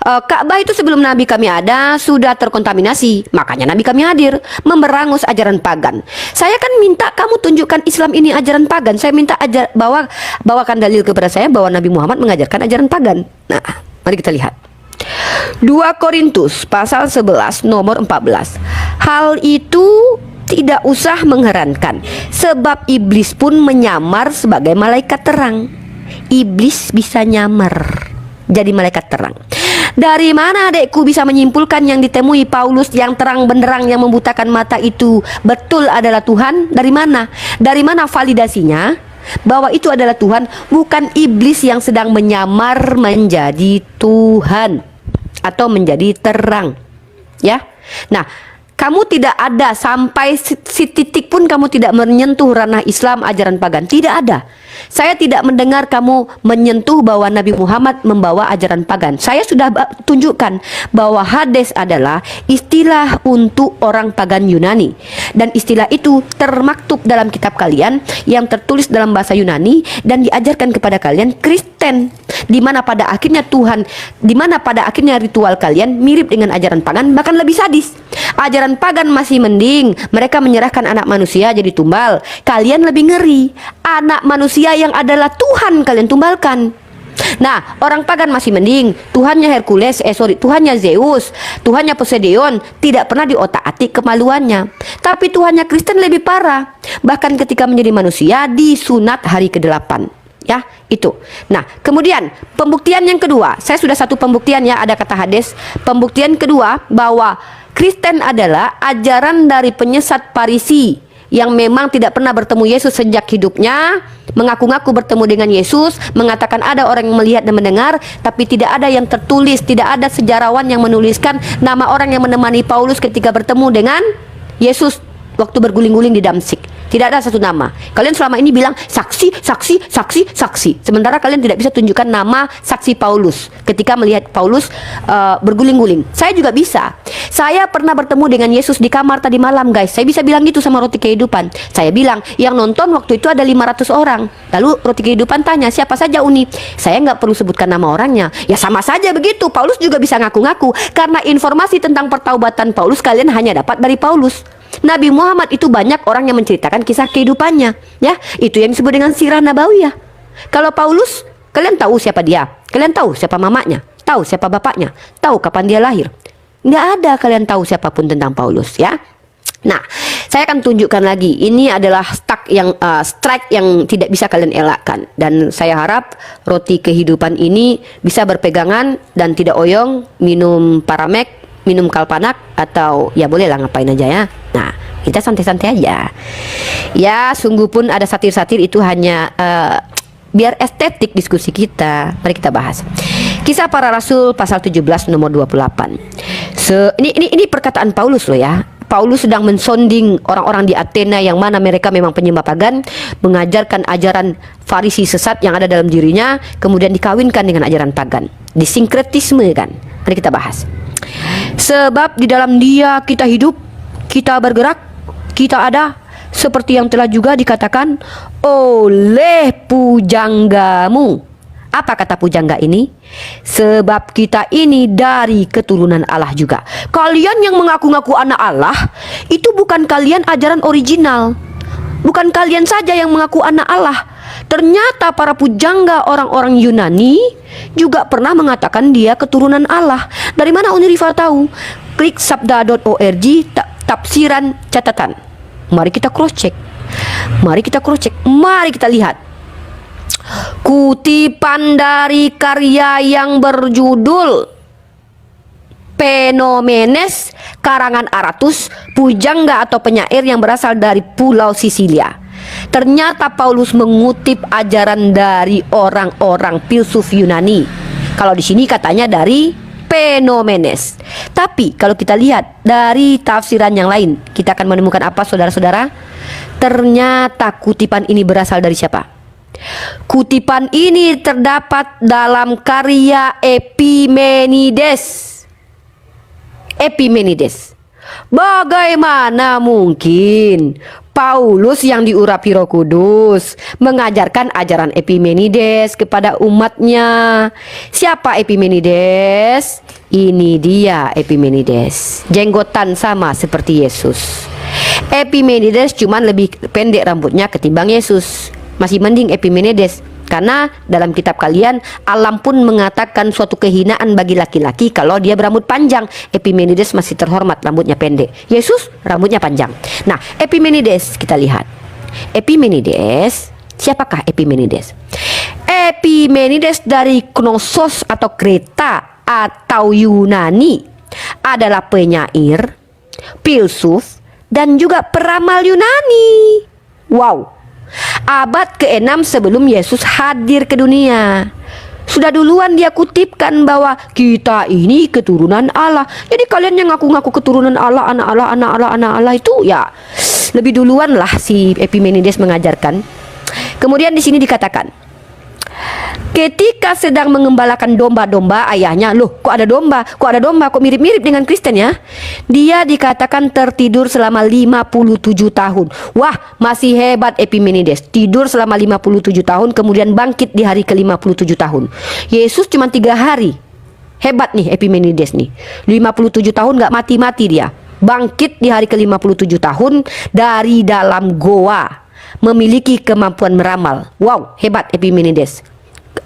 Ka'bah itu sebelum Nabi kami ada sudah terkontaminasi. Makanya Nabi kami hadir memerangus ajaran pagan. Saya kan minta kamu tunjukkan Islam ini ajaran pagan. Saya minta bawakan dalil kepada saya bahwa Nabi Muhammad mengajarkan ajaran pagan. Nah, mari kita lihat. 2 Korintus pasal 11 nomor 14. Hal itu tidak usah mengherankan, sebab iblis pun menyamar sebagai malaikat terang. Iblis bisa nyamar jadi malaikat terang. Dari mana, adekku, bisa menyimpulkan yang ditemui Paulus yang terang benderang yang membutakan mata itu betul adalah Tuhan? Dari mana? Dari mana validasinya bahwa itu adalah Tuhan, bukan iblis yang sedang menyamar menjadi Tuhan atau menjadi terang, ya? Nah, kamu tidak ada sampai titik pun kamu tidak menyentuh ranah Islam ajaran pagan. Tidak ada. Saya tidak mendengar kamu menyentuh bahwa Nabi Muhammad membawa ajaran pagan. Saya sudah tunjukkan bahwa Hades adalah istilah untuk orang pagan Yunani, dan istilah itu termaktub dalam kitab kalian yang tertulis dalam bahasa Yunani dan diajarkan kepada kalian Kristen, di mana pada akhirnya ritual kalian mirip dengan ajaran pagan, bahkan lebih sadis. Ajaran pagan masih mending, mereka menyerahkan anak manusia jadi tumbal. Kalian lebih ngeri, anak manusia yang adalah Tuhan kalian tumbalkan. Nah, orang pagan masih mending, Tuhannya Tuhannya Zeus, Tuhannya Poseidon tidak pernah diotak-atik kemaluannya. Tapi Tuhannya Kristen lebih parah. Bahkan ketika menjadi manusia disunat hari ke-8. Ya, itu. Nah, kemudian pembuktian yang kedua, saya sudah satu pembuktian ya, ada kata Hades. Pembuktian kedua bahwa Kristen adalah ajaran dari penyesat Farisi yang memang tidak pernah bertemu Yesus sejak hidupnya, mengaku-ngaku bertemu dengan Yesus, mengatakan ada orang yang melihat dan mendengar, tapi tidak ada yang tertulis, tidak ada sejarawan yang menuliskan nama orang yang menemani Paulus ketika bertemu dengan Yesus waktu berguling-guling di Damsik. Tidak ada satu nama. Kalian selama ini bilang saksi, saksi, saksi, saksi. Sementara kalian tidak bisa tunjukkan nama saksi Paulus ketika melihat Paulus berguling-guling. Saya juga bisa. Saya pernah bertemu dengan Yesus di kamar tadi malam, guys. Saya bisa bilang gitu sama Roti Kehidupan. Saya bilang, yang nonton waktu itu ada 500 orang. Lalu Roti Kehidupan tanya, siapa saja Uni? Saya nggak perlu sebutkan nama orangnya. Ya sama saja begitu. Paulus juga bisa ngaku-ngaku. Karena informasi tentang pertaubatan Paulus kalian hanya dapat dari Paulus. Nabi Muhammad itu banyak orang yang menceritakan kisah kehidupannya, ya. Itu yang disebut dengan sirah nabawiyah. Kalau Paulus, kalian tahu siapa dia? Kalian tahu siapa mamanya? Tahu siapa bapaknya? Tahu kapan dia lahir? Nggak ada kalian tahu siapapun tentang Paulus, ya. Nah, saya akan tunjukkan lagi. Ini adalah strike yang tidak bisa kalian elakkan. Dan saya harap Roti Kehidupan ini bisa berpegangan dan tidak oyong, minum Paramek, minum Kalpanak, atau ya boleh lah ngapain aja ya. Nah, kita santai-santai aja. Ya, sungguh pun ada satir-satir itu hanya biar estetik diskusi kita. Mari kita bahas. Kisah Para Rasul pasal 17 nomor 28. Ini perkataan Paulus loh ya. Paulus sedang mensonding orang-orang di Athena yang mana mereka memang penyembah pagan, mengajarkan ajaran Farisi sesat yang ada dalam dirinya, kemudian dikawinkan dengan ajaran pagan. Disinkretisme kan. Mari kita bahas. Sebab di dalam Dia kita hidup, kita bergerak, kita ada, seperti yang telah juga dikatakan oleh pujanggamu. Apa kata pujangga ini? Sebab kita ini dari keturunan Allah juga. Kalian yang mengaku-ngaku anak Allah, itu bukan kalian ajaran original. Bukan kalian saja yang mengaku anak Allah. Ternyata para pujangga orang-orang Yunani juga pernah mengatakan dia keturunan Allah. Dari mana Uni Rifa tahu? Klik sabda.org tafsiran catatan. Mari kita cross check. Mari kita cross check. Mari kita lihat. Kutipan dari karya yang berjudul Phenomenes karangan Aratus, pujangga atau penyair yang berasal dari Pulau Sisilia. Ternyata Paulus mengutip ajaran dari orang-orang filsuf Yunani. Kalau di sini katanya dari Phenomenes. Tapi kalau kita lihat dari tafsiran yang lain, kita akan menemukan apa, saudara-saudara? Ternyata kutipan ini berasal dari siapa? Kutipan ini terdapat dalam karya Epimenides. Bagaimana mungkin Paulus yang diurapi Roh Kudus mengajarkan ajaran Epimenides kepada umatnya? Siapa Epimenides? Ini dia Epimenides, jenggotan sama seperti Yesus. Epimenides cuman lebih pendek rambutnya ketimbang Yesus. Masih mending Epimenides, karena dalam kitab kalian Alam pun mengatakan suatu kehinaan bagi laki-laki kalau dia berambut panjang. Epimenides masih terhormat rambutnya pendek. Yesus rambutnya panjang. Nah, Epimenides kita lihat. Epimenides, siapakah Epimenides? Epimenides dari Knossos atau Kreta atau Yunani, adalah penyair, filsuf, dan juga peramal Yunani. Wow. Abad ke-6 sebelum Yesus hadir ke dunia. Sudah duluan dia kutipkan bahwa kita ini keturunan Allah. Jadi kalian yang ngaku-ngaku keturunan Allah, anak Allah, anak Allah, anak Allah itu ya lebih duluan lah si Epimenides mengajarkan. Kemudian di sini dikatakan, ketika sedang mengembalakan domba-domba ayahnya, loh kok ada domba? Kok ada domba? Kok mirip-mirip dengan Kristen ya? Dia dikatakan tertidur selama 57 tahun. Wah, masih hebat Epimenides. Tidur selama 57 tahun, kemudian bangkit di hari ke-57 tahun. Yesus cuma 3 hari. Hebat nih Epimenides nih. 57 tahun gak mati-mati dia. Bangkit di hari ke-57 tahun dari dalam goa. Memiliki kemampuan meramal. Wow, hebat Epimenides.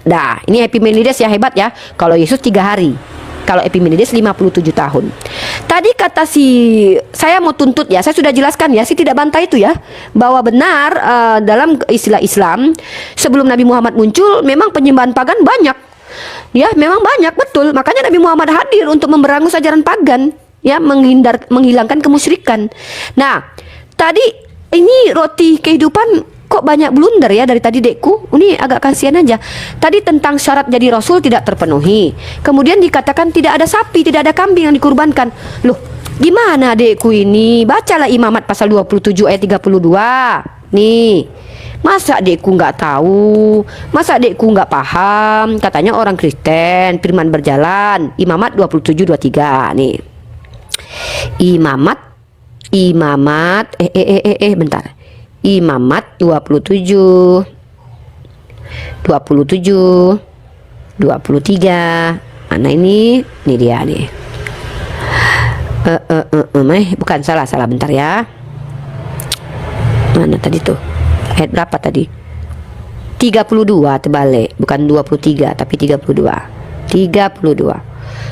Nah, ini Epimenides ya hebat ya. Kalau Yesus 3 hari. Kalau Epimenides 57 tahun. Tadi kata saya mau tuntut ya, saya sudah jelaskan ya, saya tidak bantah itu ya, bahwa benar dalam istilah Islam sebelum Nabi Muhammad muncul memang penyembahan pagan banyak. Ya, memang banyak, betul. Makanya Nabi Muhammad hadir untuk memberangus ajaran pagan, ya, menghilangkan kemusyrikan. Nah, tadi Ini roti kehidupan kok banyak blunder ya dari tadi dekku. Ini agak kasihan aja. Tadi tentang syarat jadi rasul tidak terpenuhi. Kemudian dikatakan tidak ada sapi, tidak ada kambing yang dikurbankan. Loh, gimana dekku ini? Bacalah Imamat pasal 27 ayat 32. Nih. Masa dekku nggak tahu? Masa dekku nggak paham? Katanya orang Kristen, firman berjalan. Imamat 27:23 nih. Imamat bentar. Imamat 27 23. Mana ini? Ini dia nih. Bukan, salah bentar ya. Mana tadi tuh? Ayat berapa tadi? 32 terbalik, bukan 23 tapi 32.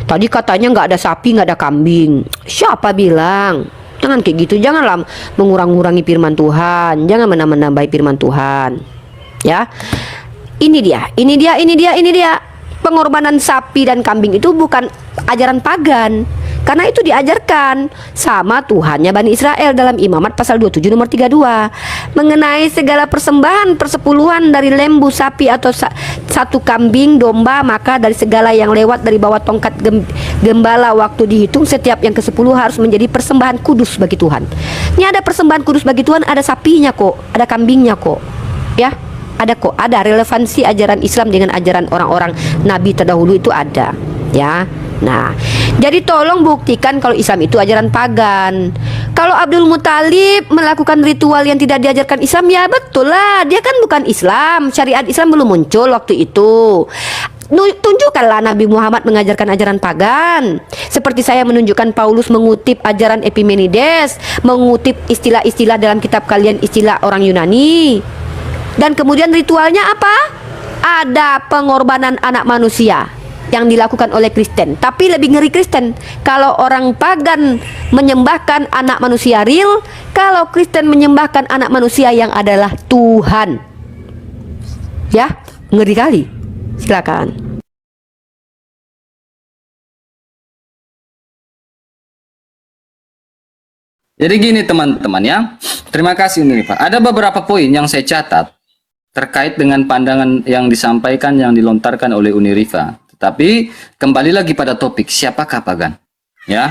Tadi katanya nggak ada sapi, nggak ada kambing. Siapa bilang? Jangan kayak gitu, janganlah mengurang-urangi firman Tuhan, jangan menambah-nambahi firman Tuhan. Ya. Ini dia. Pengorbanan sapi dan kambing itu bukan ajaran pagan. Karena itu diajarkan sama Tuhannya Bani Israel dalam Imamat pasal 27 nomor 32. Mengenai segala persembahan persepuluhan dari lembu sapi atau satu kambing domba, maka dari segala yang lewat dari bawah tongkat gembala waktu dihitung, setiap yang ke-10 harus menjadi persembahan kudus bagi Tuhan. Ini ada persembahan kudus bagi Tuhan, ada sapinya kok, ada kambingnya kok. Ya, ada relevansi ajaran Islam dengan ajaran orang-orang nabi terdahulu itu ada, ya. Nah, jadi tolong buktikan kalau Islam itu ajaran pagan. Kalau Abdul Muthalib melakukan ritual yang tidak diajarkan Islam, ya betul lah, dia kan bukan Islam. Syariat Islam belum muncul waktu itu. Tunjukkanlah Nabi Muhammad mengajarkan ajaran pagan. Seperti saya menunjukkan Paulus mengutip ajaran Epimenides, mengutip istilah-istilah dalam kitab kalian, istilah orang Yunani. Dan kemudian ritualnya apa? Ada pengorbanan anak manusia yang dilakukan oleh Kristen. Tapi lebih ngeri Kristen, kalau orang pagan menyembahkan anak manusia real, kalau Kristen menyembahkan anak manusia yang adalah Tuhan. Ya, ngeri kali. Silakan. Jadi gini teman-teman ya. Terima kasih Unirifa. Ada beberapa poin yang saya catat terkait dengan pandangan yang disampaikan, yang dilontarkan oleh Unirifa. Tapi kembali lagi pada topik, siapakah pagan? Ya.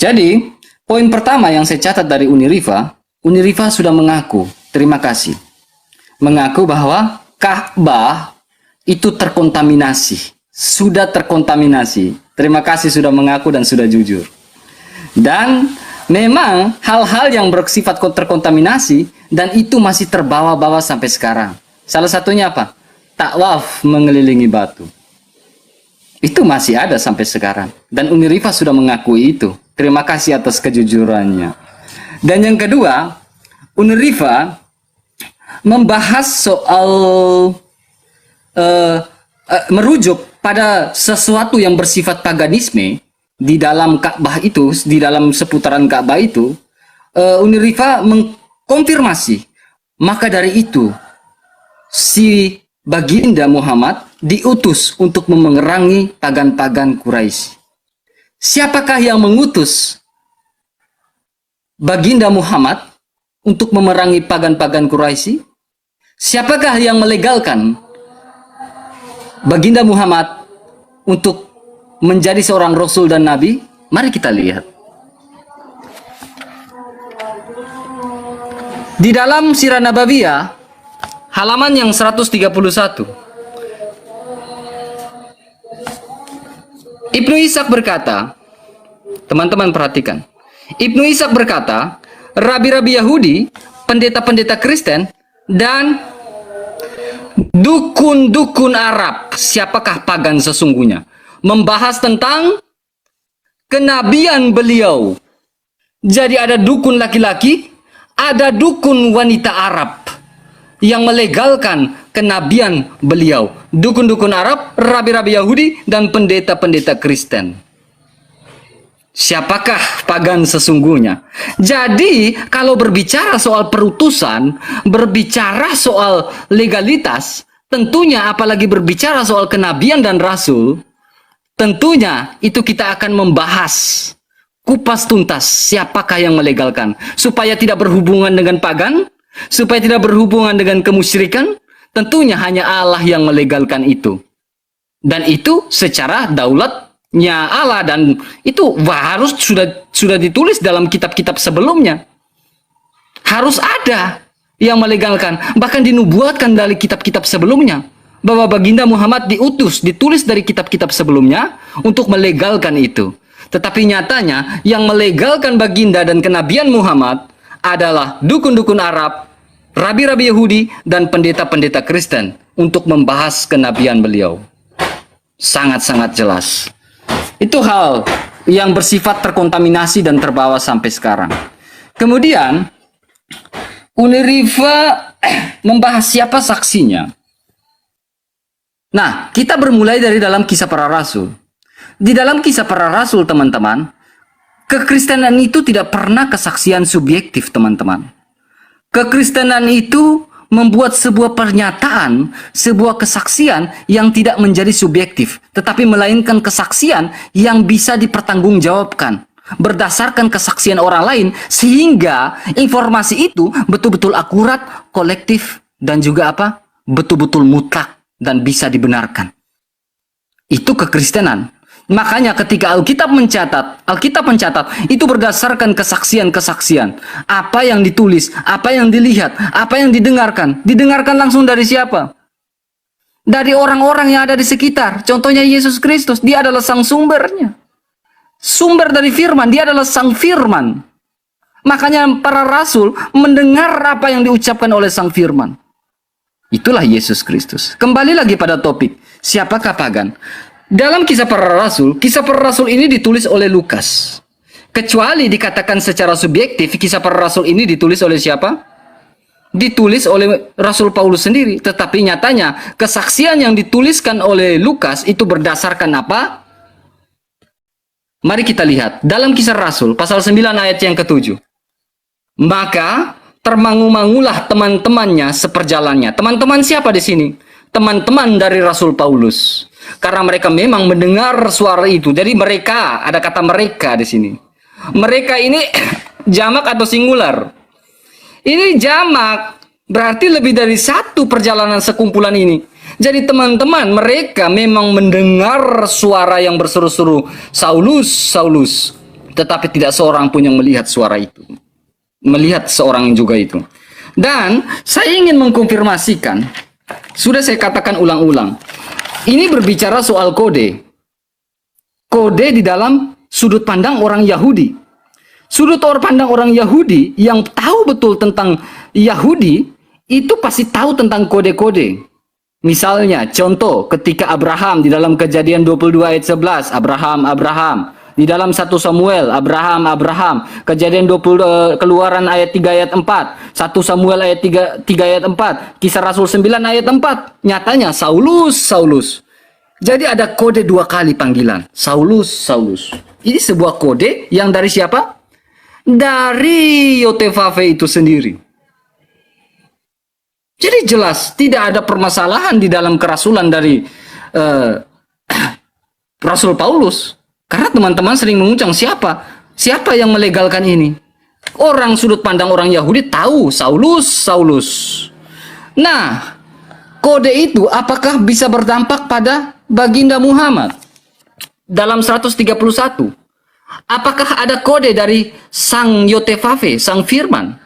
Jadi, poin pertama yang saya catat dari Unirifa sudah mengaku, terima kasih. Mengaku bahwa Ka'bah itu terkontaminasi, sudah terkontaminasi. Terima kasih sudah mengaku dan sudah jujur. Dan memang hal-hal yang bersifat terkontaminasi dan itu masih terbawa-bawa sampai sekarang. Salah satunya apa? Takwaf mengelilingi batu. Itu masih ada sampai sekarang. Dan Unirifa sudah mengakui itu. Terima kasih atas kejujurannya. Dan yang kedua, Unirifa membahas soal merujuk pada sesuatu yang bersifat paganisme di dalam Ka'bah itu, di dalam seputaran Ka'bah itu. Unirifa mengkonfirmasi. Maka dari itu, si Baginda Muhammad diutus untuk memerangi pagan-pagan Quraisy. Siapakah yang mengutus Baginda Muhammad untuk memerangi pagan-pagan Quraisy? Siapakah yang melegalkan Baginda Muhammad untuk menjadi seorang rasul dan nabi? Mari kita lihat. Di dalam Sirah Nabawiyah halaman yang 131, Ibnu Ishaq berkata, teman-teman perhatikan, Ibnu Ishaq berkata, rabi-rabi Yahudi, pendeta-pendeta Kristen, dan dukun-dukun Arab, siapakah pagan sesungguhnya, membahas tentang kenabian beliau. Jadi ada dukun laki-laki, ada dukun wanita Arab yang melegalkan kenabian beliau. Dukun-dukun Arab, rabi-rabi Yahudi, dan pendeta-pendeta Kristen. Siapakah pagan sesungguhnya? Jadi, kalau berbicara soal perutusan, berbicara soal legalitas, tentunya apalagi berbicara soal kenabian dan rasul, tentunya itu kita akan membahas kupas tuntas siapakah yang melegalkan supaya tidak berhubungan dengan pagan, supaya tidak berhubungan dengan kemusyrikan. Tentunya hanya Allah yang melegalkan itu, dan itu secara daulatnya Allah, dan itu harus sudah ditulis dalam kitab-kitab sebelumnya. Harus ada yang melegalkan, bahkan dinubuatkan dari kitab-kitab sebelumnya bahwa baginda Muhammad ditulis dari kitab-kitab sebelumnya untuk melegalkan itu. Tetapi nyatanya yang melegalkan baginda dan kenabian Muhammad adalah dukun-dukun Arab, rabi-rabi Yahudi, dan pendeta-pendeta Kristen untuk membahas kenabian beliau. Sangat-sangat jelas. Itu hal yang bersifat terkontaminasi dan terbawa sampai sekarang. Kemudian Uniriva membahas siapa saksinya. Nah, kita bermulai dari dalam Kisah Para Rasul. Di dalam Kisah Para Rasul, teman-teman, kekristenan itu tidak pernah kesaksian subjektif, teman-teman. Kekristenan itu membuat sebuah pernyataan, sebuah kesaksian yang tidak menjadi subjektif, tetapi melainkan kesaksian yang bisa dipertanggungjawabkan berdasarkan kesaksian orang lain, sehingga informasi itu betul-betul akurat, kolektif, dan juga apa? Betul-betul mutlak dan bisa dibenarkan. Itu kekristenan. Makanya ketika Alkitab mencatat itu berdasarkan kesaksian-kesaksian. Apa yang ditulis, apa yang dilihat, apa yang didengarkan. Didengarkan langsung dari siapa? Dari orang-orang yang ada di sekitar. Contohnya Yesus Kristus, dia adalah sang sumbernya. Sumber dari firman, dia adalah sang firman. Makanya para rasul mendengar apa yang diucapkan oleh sang firman. Itulah Yesus Kristus. Kembali lagi pada topik, siapakah pagan? Dalam Kisah Para Rasul ini ditulis oleh Lukas. Kecuali dikatakan secara subjektif, Kisah Para Rasul ini ditulis oleh siapa? Ditulis oleh Rasul Paulus sendiri. Tetapi nyatanya, kesaksian yang dituliskan oleh Lukas itu berdasarkan apa? Mari kita lihat. Dalam Kisah Rasul, pasal 9 ayat yang ke-7. Maka termangu-mangulah teman-temannya seperjalannya. Teman-teman siapa di sini? Teman-teman dari Rasul Paulus. Karena mereka memang mendengar suara itu. Jadi mereka, ada kata mereka di sini. Mereka ini jamak atau singular? Ini jamak, berarti lebih dari satu perjalanan sekumpulan ini. Jadi teman-teman, mereka memang mendengar suara yang berseru-seru, Saulus, Saulus. Tetapi tidak seorang pun yang melihat suara itu. Melihat seorang juga itu. Dan saya ingin mengkonfirmasikan, sudah saya katakan ulang-ulang, ini berbicara soal kode. Kode di dalam sudut pandang orang Yahudi. Sudut pandang orang Yahudi yang tahu betul tentang Yahudi, itu pasti tahu tentang kode-kode. Misalnya, contoh ketika Abraham di dalam Kejadian 22 ayat 11, Abraham. Di dalam 1 Samuel, Abraham. Kejadian 20, Keluaran ayat 3 ayat 4. 1 Samuel ayat 3 ayat 4. Kisah Rasul 9 ayat 4. Nyatanya Saulus, Saulus. Jadi ada kode 2 kali panggilan. Saulus, Saulus. Ini sebuah kode yang dari siapa? Dari Yotevave itu sendiri. Jadi jelas tidak ada permasalahan di dalam kerasulan dari Rasul Paulus. Karena teman-teman sering mengucang siapa yang melegalkan ini? Orang sudut pandang orang Yahudi tahu Saulus, Saulus. Nah, kode itu apakah bisa berdampak pada baginda Muhammad? Dalam 131, apakah ada kode dari sang Yotevave, sang firman,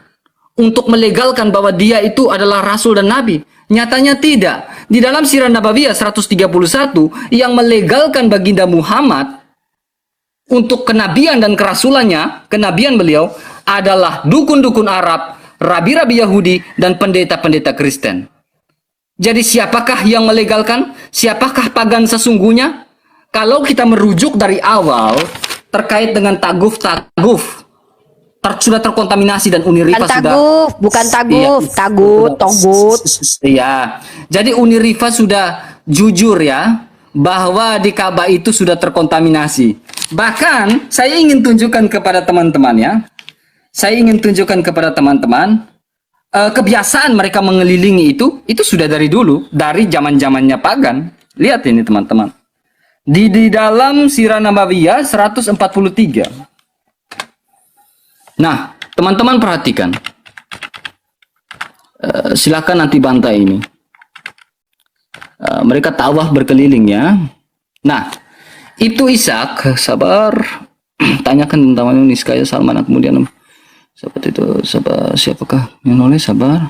untuk melegalkan bahwa dia itu adalah rasul dan nabi? Nyatanya tidak. Di dalam Sirah Nabawiyah 131 yang melegalkan baginda Muhammad untuk kenabian dan kerasulannya, kenabian beliau adalah dukun-dukun Arab, rabi-rabi Yahudi, dan pendeta-pendeta Kristen. Jadi siapakah yang melegalkan? Siapakah pagan sesungguhnya? Kalau kita merujuk dari awal terkait dengan taguf, sudah terkontaminasi dan Uniriva bukan taguf, togut. Iya. Jadi Uniriva sudah jujur ya bahwa di Ka'bah itu sudah terkontaminasi. Bahkan saya ingin tunjukkan kepada teman-teman ya. Saya ingin tunjukkan kepada teman-teman kebiasaan mereka mengelilingi itu sudah dari dulu, dari zaman-zamannya pagan. Lihat ini teman-teman. Di dalam Sirah Nabawiyah 143. Nah, teman-teman perhatikan. Silakan nanti bantai ini. Mereka tawaf berkeliling ya. Nah, itu Ishak, sabar. Tanyakan tentang ini sekaya Salman, kemudian seperti itu, siapakah yang nulis, sabar.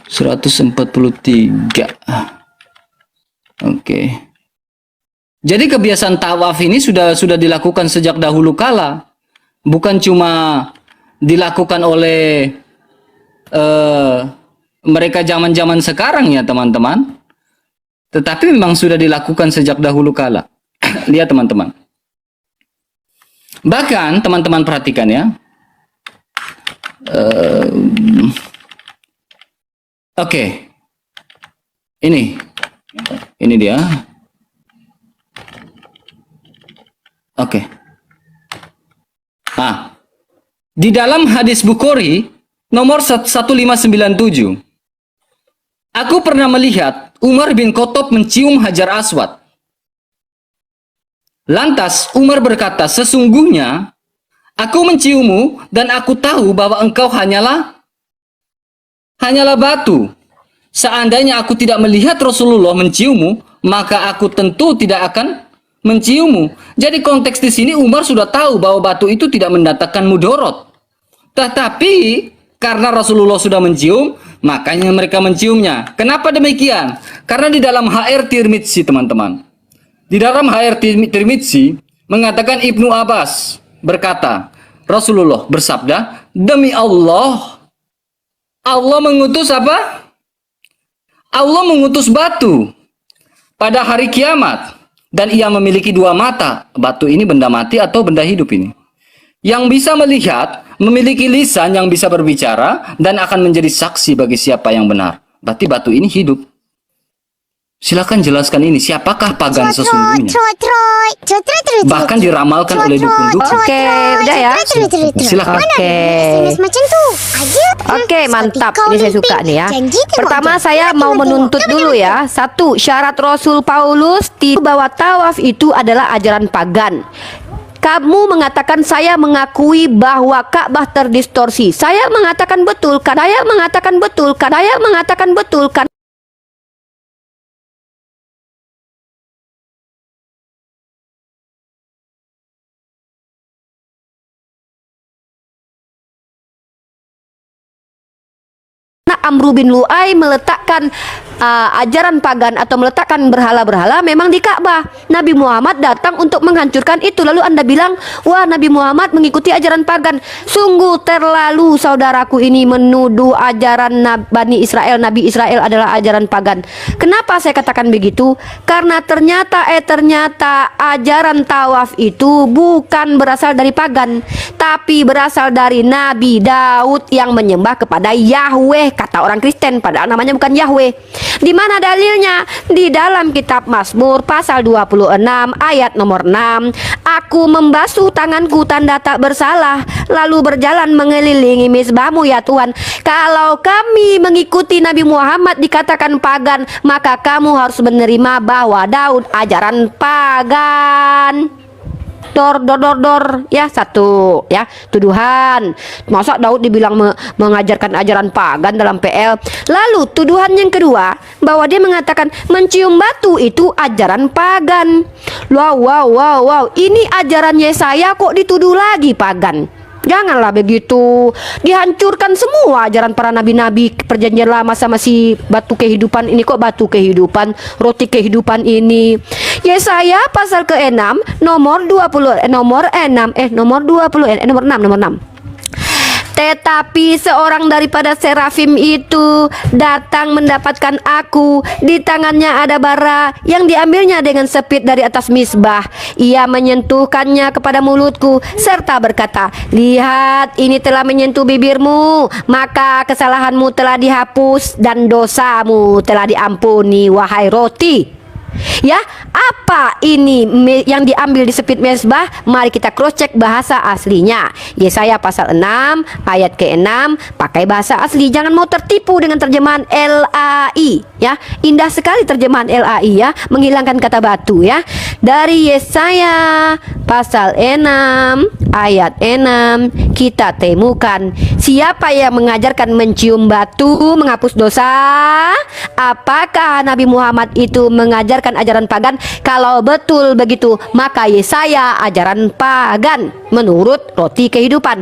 143. Oke. Jadi kebiasaan tawaf ini sudah dilakukan sejak dahulu kala. Bukan cuma dilakukan oleh mereka zaman-zaman sekarang ya teman-teman. Tetapi memang sudah dilakukan sejak dahulu kala. Lihat teman-teman. Bahkan teman-teman perhatikan ya. Oke. Ini dia. Oke. Nah, di dalam hadis Bukhari nomor 1597, aku pernah melihat Umar bin Khattab mencium Hajar Aswad. Lantas Umar berkata, sesungguhnya aku menciummu dan aku tahu bahwa engkau hanyalah batu. Seandainya aku tidak melihat Rasulullah menciummu, maka aku tentu tidak akan menciummu. Jadi konteks di sini Umar sudah tahu bahwa batu itu tidak mendatangkan mudorot. Tetapi karena Rasulullah sudah mencium, makanya mereka menciumnya. Kenapa demikian? Karena di dalam HR Tirmidzi teman-teman. Di dalam HR Tirmidzi mengatakan Ibnu Abbas berkata, Rasulullah bersabda, demi Allah, Allah mengutus apa? Allah mengutus batu pada hari kiamat. Dan ia memiliki dua mata. Batu ini benda mati atau benda hidup ini? Yang bisa melihat, memiliki lisan yang bisa berbicara, dan akan menjadi saksi bagi siapa yang benar. Berarti batu ini hidup. Silakan jelaskan ini. Siapakah pagan sesungguhnya? Bahkan diramalkan oleh dukun-dukun. Oke, udah ya. Silakan. Oke, mantap. Ini saya suka nih ya. Pertama saya mau menuntut dulu ya. Satu, syarat Rasul Paulus bahwa tawaf itu adalah ajaran pagan. Kamu mengatakan saya mengakui bahwa Ka'bah terdistorsi. Saya mengatakan betul kan? Saya mengatakan betul kan? Saya mengatakan betul kan? Amru bin Lu'ay meletakkan ajaran pagan atau meletakkan berhala-berhala memang di Ka'bah. Nabi Muhammad datang untuk menghancurkan itu. Lalu Anda bilang, wah Nabi Muhammad mengikuti ajaran pagan. Sungguh terlalu saudaraku ini menuduh ajaran Bani Israel, Nabi Israel adalah ajaran pagan. Kenapa saya katakan begitu? Karena ternyata ajaran tawaf itu bukan berasal dari pagan, tapi berasal dari Nabi Daud yang menyembah kepada Yahweh, kata orang Kristen, padahal namanya bukan Yahweh. Di mana dalilnya? Di dalam kitab Mazmur pasal 26 ayat nomor 6. Aku membasuh tanganku tanda tak bersalah, lalu berjalan mengelilingi misbahmu ya Tuhan. Kalau kami mengikuti Nabi Muhammad dikatakan pagan, maka kamu harus menerima bahwa Daud ajaran pagan. Dor ya, satu ya, tuduhan. Masa Daud dibilang mengajarkan ajaran pagan dalam PL. Lalu tuduhan yang kedua, bahwa dia mengatakan mencium batu itu ajaran pagan. Wow, ini ajaran Yesaya kok dituduh lagi pagan. Janganlah begitu. Dihancurkan semua ajaran para nabi-nabi perjanjian lama sama si batu kehidupan ini. Kok batu kehidupan, roti kehidupan ini? Yesaya pasal ke-6 nomor 20 nomor 6. Tetapi seorang daripada serafim itu datang mendapatkan aku. Di tangannya ada bara yang diambilnya dengan sepit dari atas misbah. Ia menyentuhkannya kepada mulutku serta berkata, lihat, ini telah menyentuh bibirmu, maka kesalahanmu telah dihapus dan dosamu telah diampuni, wahai roti. Ya, Apa ini yang diambil di sepit mesbah? Mari kita cross check bahasa aslinya. Yesaya pasal 6 ayat ke-6 pakai bahasa asli. Jangan mau tertipu dengan terjemahan LAI ya. Indah sekali terjemahan LAI ya, menghilangkan kata batu ya. Dari Yesaya pasal 6 ayat 6 kita temukan, siapa yang mengajarkan mencium batu menghapus dosa? Apakah Nabi Muhammad itu mengajarkan ajaran pagan? Kalau betul begitu, maka Yesaya ajaran pagan menurut roti kehidupan.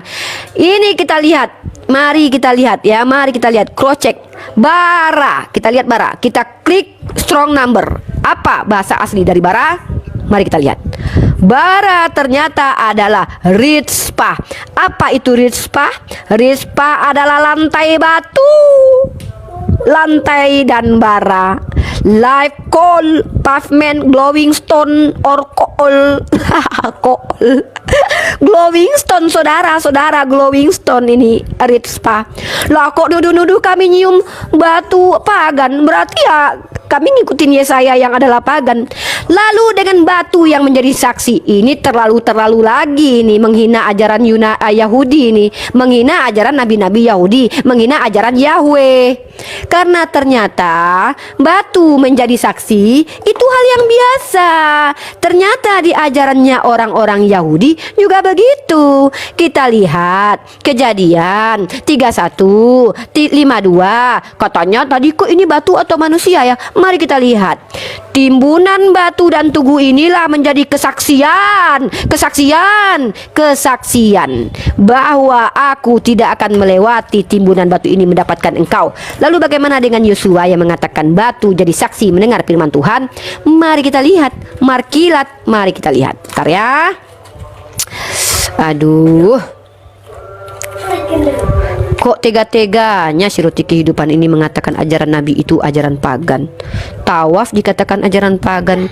Ini kita lihat. Mari kita lihat ya, mari kita lihat cross check. Bara, kita lihat bara. Kita klik strong number. Apa bahasa asli dari bara? Mari kita lihat. Bara ternyata adalah ritspa. Apa itu ritspa? Ritspa adalah lantai batu, lantai dan bara. Live coal, pavement, glowing stone, or coal. Coal. Glowing stone, saudara-saudara, glowing stone ini ritspa. Lah kok nuduh-nuduh kami nyium batu pagan? Berarti ya kami ngikutin Yesaya yang adalah pagan. Lalu dengan batu yang menjadi saksi, ini terlalu lagi ini, menghina ajaran Yahudi ini, menghina ajaran nabi-nabi Yahudi, menghina ajaran Yahweh. Karena ternyata batu menjadi saksi itu hal yang biasa. Ternyata di ajarannya orang-orang Yahudi juga begitu. Kita lihat Kejadian 31 52. Katanya tadi kok ini batu atau manusia ya? Mari kita lihat. Timbunan batu dan tugu inilah menjadi kesaksian bahwa aku tidak akan melewati timbunan batu ini mendapatkan engkau. Lalu bagaimana dengan Yosua yang mengatakan batu jadi saksi mendengar firman Tuhan? Mari kita lihat. Markilat, mari kita lihat. Bentar ya. Aduh, kok tega-teganya si roti kehidupan ini mengatakan ajaran Nabi itu ajaran pagan. Tawaf dikatakan ajaran pagan.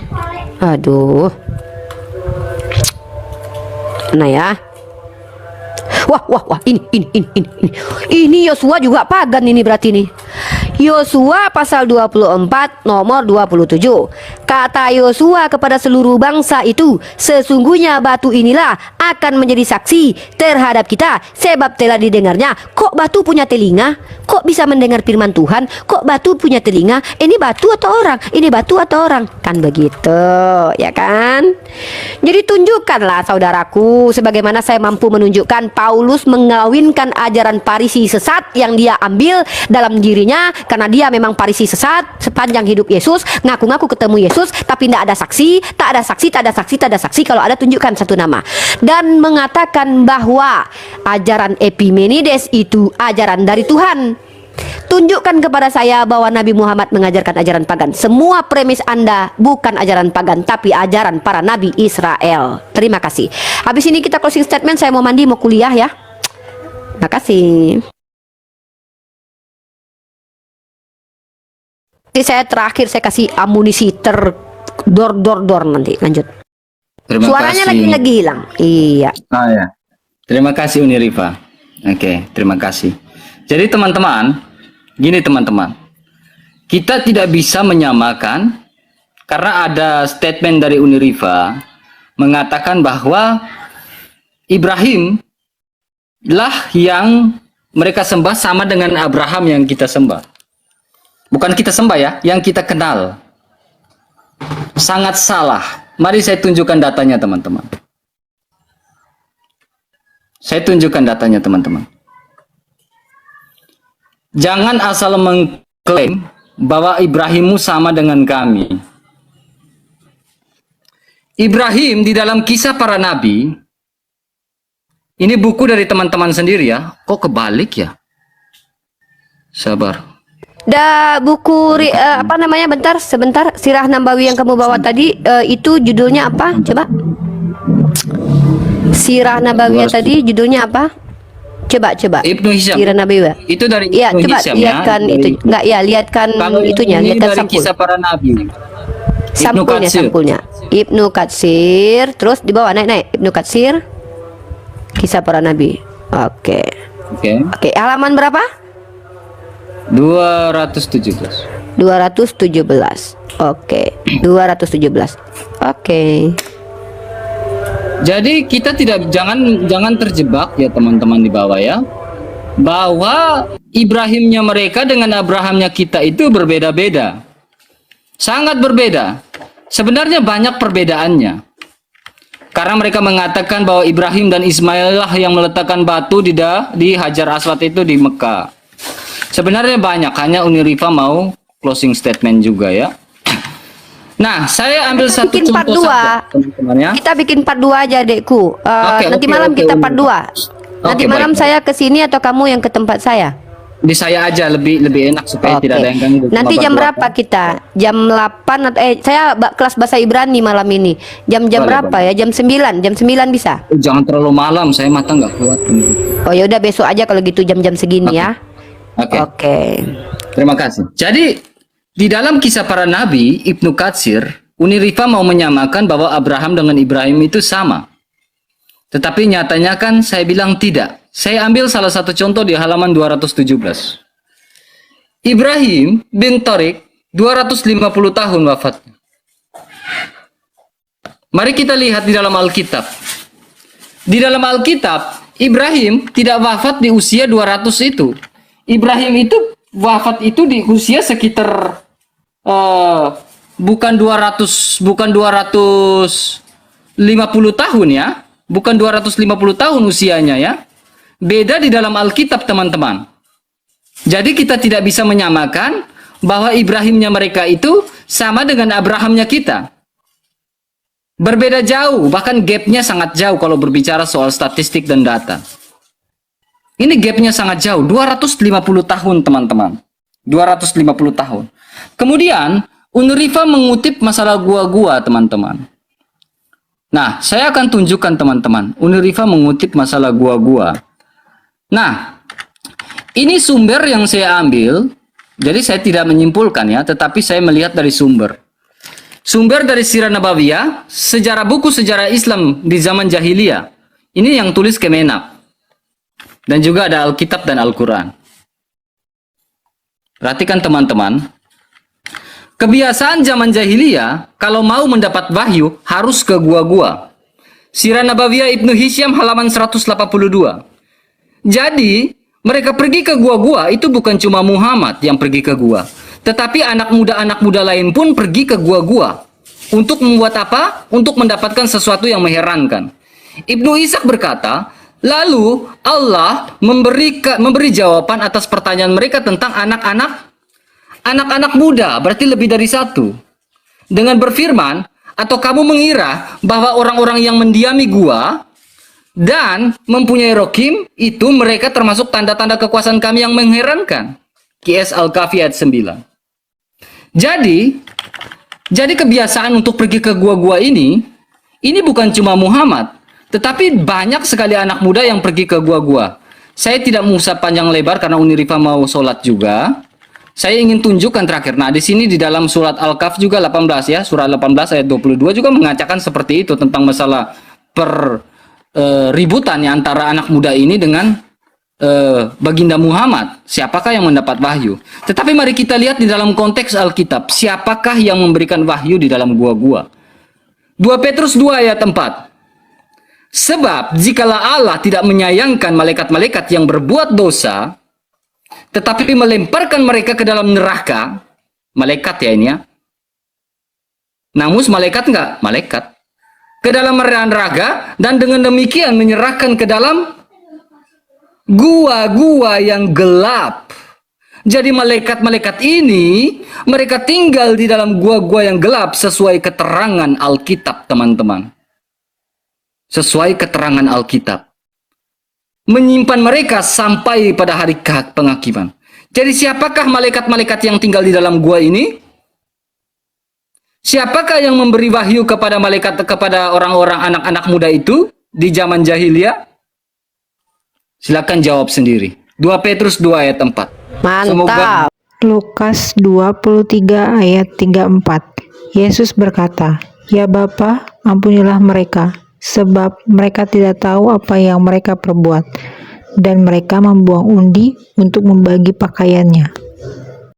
Aduh. Nah ya. Wah, ini Yosua juga pagan ini berarti nih. Yosua pasal 24 nomor 27. Kata Yosua kepada seluruh bangsa itu, sesungguhnya batu inilah akan menjadi saksi terhadap kita sebab telah didengarnya. Kok batu punya telinga? Kok bisa mendengar firman Tuhan? Kok batu punya telinga? Ini batu atau orang? Ini batu atau orang? Kan begitu, ya kan? Jadi tunjukkanlah saudaraku, sebagaimana saya mampu menunjukkan Paulus mengawinkan ajaran Farisi sesat yang dia ambil dalam dirinya, karena dia memang Farisi sesat sepanjang hidup Yesus, ngaku-ngaku ketemu Yesus, tapi tidak ada saksi, tak ada saksi. Kalau ada tunjukkan satu nama, dan mengatakan bahwa ajaran Epimenides itu ajaran dari Tuhan. Tunjukkan kepada saya bahwa Nabi Muhammad mengajarkan ajaran pagan. Semua premis Anda bukan ajaran pagan, tapi ajaran para nabi Israel. Terima kasih. Habis ini kita closing statement. Saya mau mandi, mau kuliah ya. Makasih. Nanti saya terakhir saya kasih amunisi dor nanti. Lanjut. Suaranya lagi hilang. Iya. Ya. Terima kasih Uniriva. Oke, terima kasih. Jadi teman-teman, gini teman-teman, kita tidak bisa menyamakan, karena ada statement dari Uniriva mengatakan bahwa Ibrahim lah yang mereka sembah sama dengan Abraham yang kita sembah. Bukan kita sembah ya, yang kita kenal. Sangat salah. Mari saya tunjukkan datanya teman-teman. Saya tunjukkan datanya teman-teman. Jangan asal mengklaim bahwa Ibrahimmu sama dengan kami. Ibrahim di dalam Kisah Para Nabi, ini buku dari teman-teman sendiri ya. Kok kebalik ya? Sabar. Buku apa namanya? Sebentar. Sirah Nabawi yang kamu bawa tadi itu judulnya apa? Coba. Sirah Nabawi tadi judulnya apa? Coba. Ibnu Hisham. Sirah Nabawi. Itu dari ya, Ibnu coba Hisham lihatkan ya. Itu. Enggak ya, lihatkan itunya, lihatkan dari sampul. Kisah Para Nabi. Sampulnya. Ibnu Katsir, terus di bawah naik. Ibnu Katsir. Kisah Para Nabi. Oke, halaman berapa? 217. Oke, 217. Oke. Jadi kita jangan terjebak ya teman-teman di bawah ya, bahwa Ibrahimnya mereka dengan Abrahamnya kita itu berbeda-beda, sangat berbeda. Sebenarnya banyak perbedaannya, karena mereka mengatakan bahwa Ibrahim dan Ismail lah yang meletakkan batu di Hajar Aswad itu di Mekah. Sebenarnya banyak, hanya Unirifa mau closing statement juga ya. Nah, saya ambil Kita satu bikin part contoh 2. saja, teman-teman ya. Kita bikin part 2 aja, Dekku. Nanti malam oke, kita Uni. part 2. Nanti Oke, malam baik. saya ke sini atau kamu yang ke tempat saya? Di saya aja lebih enak supaya Oke. tidak ada yang ganggu. Nanti Cuma jam berdua berapa kan. kita? Jam 8 atau saya kelas bahasa Ibrani malam ini. Jam Boleh, berapa ya? Jam 9. Jam 9 bisa? Jangan terlalu malam, saya mata nggak kuat. Oh ya udah, besok aja kalau gitu jam-jam segini ya. Oke. Oke. Terima kasih. Jadi di dalam Kisah Para Nabi, Ibnu Katsir, Unirifa mau menyamakan bahwa Abraham dengan Ibrahim itu sama. Tetapi nyatanya kan saya bilang tidak. Saya ambil salah satu contoh di halaman 217. Ibrahim bin Tariq 250 tahun wafatnya. Mari kita lihat di dalam Alkitab. Di dalam Alkitab, Ibrahim tidak wafat di usia 200 itu. Ibrahim itu wafat itu di usia sekitar bukan 250 tahun ya. Bukan 250 tahun usianya ya. Beda di dalam Alkitab, teman-teman. Jadi kita tidak bisa menyamakan bahwa Ibrahimnya mereka itu sama dengan Abrahamnya kita. Berbeda jauh, bahkan gapnya sangat jauh kalau berbicara soal statistik dan data. Ini gapnya sangat jauh, 250 tahun teman-teman. 250 tahun. Kemudian, Unirifa mengutip masalah gua-gua teman-teman. Nah, saya akan tunjukkan teman-teman. Unirifa mengutip masalah gua-gua. Nah, ini sumber yang saya ambil. Jadi saya tidak menyimpulkan ya, tetapi saya melihat dari sumber. Sumber dari Sirah Nabawiyah, buku sejarah Islam di zaman jahiliyah. Ini yang tulis Kemenak. Dan juga ada Alkitab dan Al-Quran. Perhatikan teman-teman. Kebiasaan zaman jahiliyah, kalau mau mendapat wahyu, harus ke gua-gua. Sirah Nabawiyah Ibnu Hisham halaman 182. Jadi, mereka pergi ke gua-gua, itu bukan cuma Muhammad yang pergi ke gua. Tetapi anak muda lain pun pergi ke gua-gua. Untuk membuat apa? Untuk mendapatkan sesuatu yang mengherankan. Ibnu Ishaq berkata, lalu Allah memberi jawaban atas pertanyaan mereka tentang anak-anak muda, berarti lebih dari satu. Dengan berfirman, atau kamu mengira bahwa orang-orang yang mendiami gua dan mempunyai rokim, itu mereka termasuk tanda-tanda kekuasaan kami yang mengherankan. QS Al-Kahfi ayat 9. Jadi kebiasaan untuk pergi ke gua-gua ini bukan cuma Muhammad, tetapi banyak sekali anak muda yang pergi ke gua-gua. Saya tidak mengusah panjang lebar karena Unirifa mau sholat juga. Saya ingin tunjukkan terakhir. Nah, di sini di dalam surat Al-Kahf juga 18 ya, surat 18 ayat 22 juga mengatakan seperti itu tentang masalah ributan ya, antara anak muda ini dengan baginda Muhammad. Siapakah yang mendapat wahyu? Tetapi mari kita lihat di dalam konteks Alkitab, siapakah yang memberikan wahyu di dalam gua-gua? 2 Petrus 2 ayat 4. Sebab jikalau Allah tidak menyayangkan malaikat-malaikat yang berbuat dosa, tetapi melemparkan mereka ke dalam neraka, malaikat ya ini ya. Namun malaikat enggak? Malaikat. Ke dalam neraka, dan dengan demikian menyerahkan ke dalam gua-gua yang gelap. Jadi malaikat-malaikat ini, mereka tinggal di dalam gua-gua yang gelap sesuai keterangan Alkitab, teman-teman. Sesuai keterangan Alkitab. Menyimpan mereka sampai pada hari penghakiman. Jadi siapakah malaikat-malaikat yang tinggal di dalam gua ini? Siapakah yang memberi wahyu kepada kepada orang-orang anak-anak muda itu di zaman jahiliyah? Silakan jawab sendiri. 2 Petrus 2 ayat 4. Mantap. Lukas 23 ayat 34. Yesus berkata, "Ya Bapa, ampunilah mereka, sebab mereka tidak tahu apa yang mereka perbuat." Dan mereka membuang undi untuk membagi pakaiannya.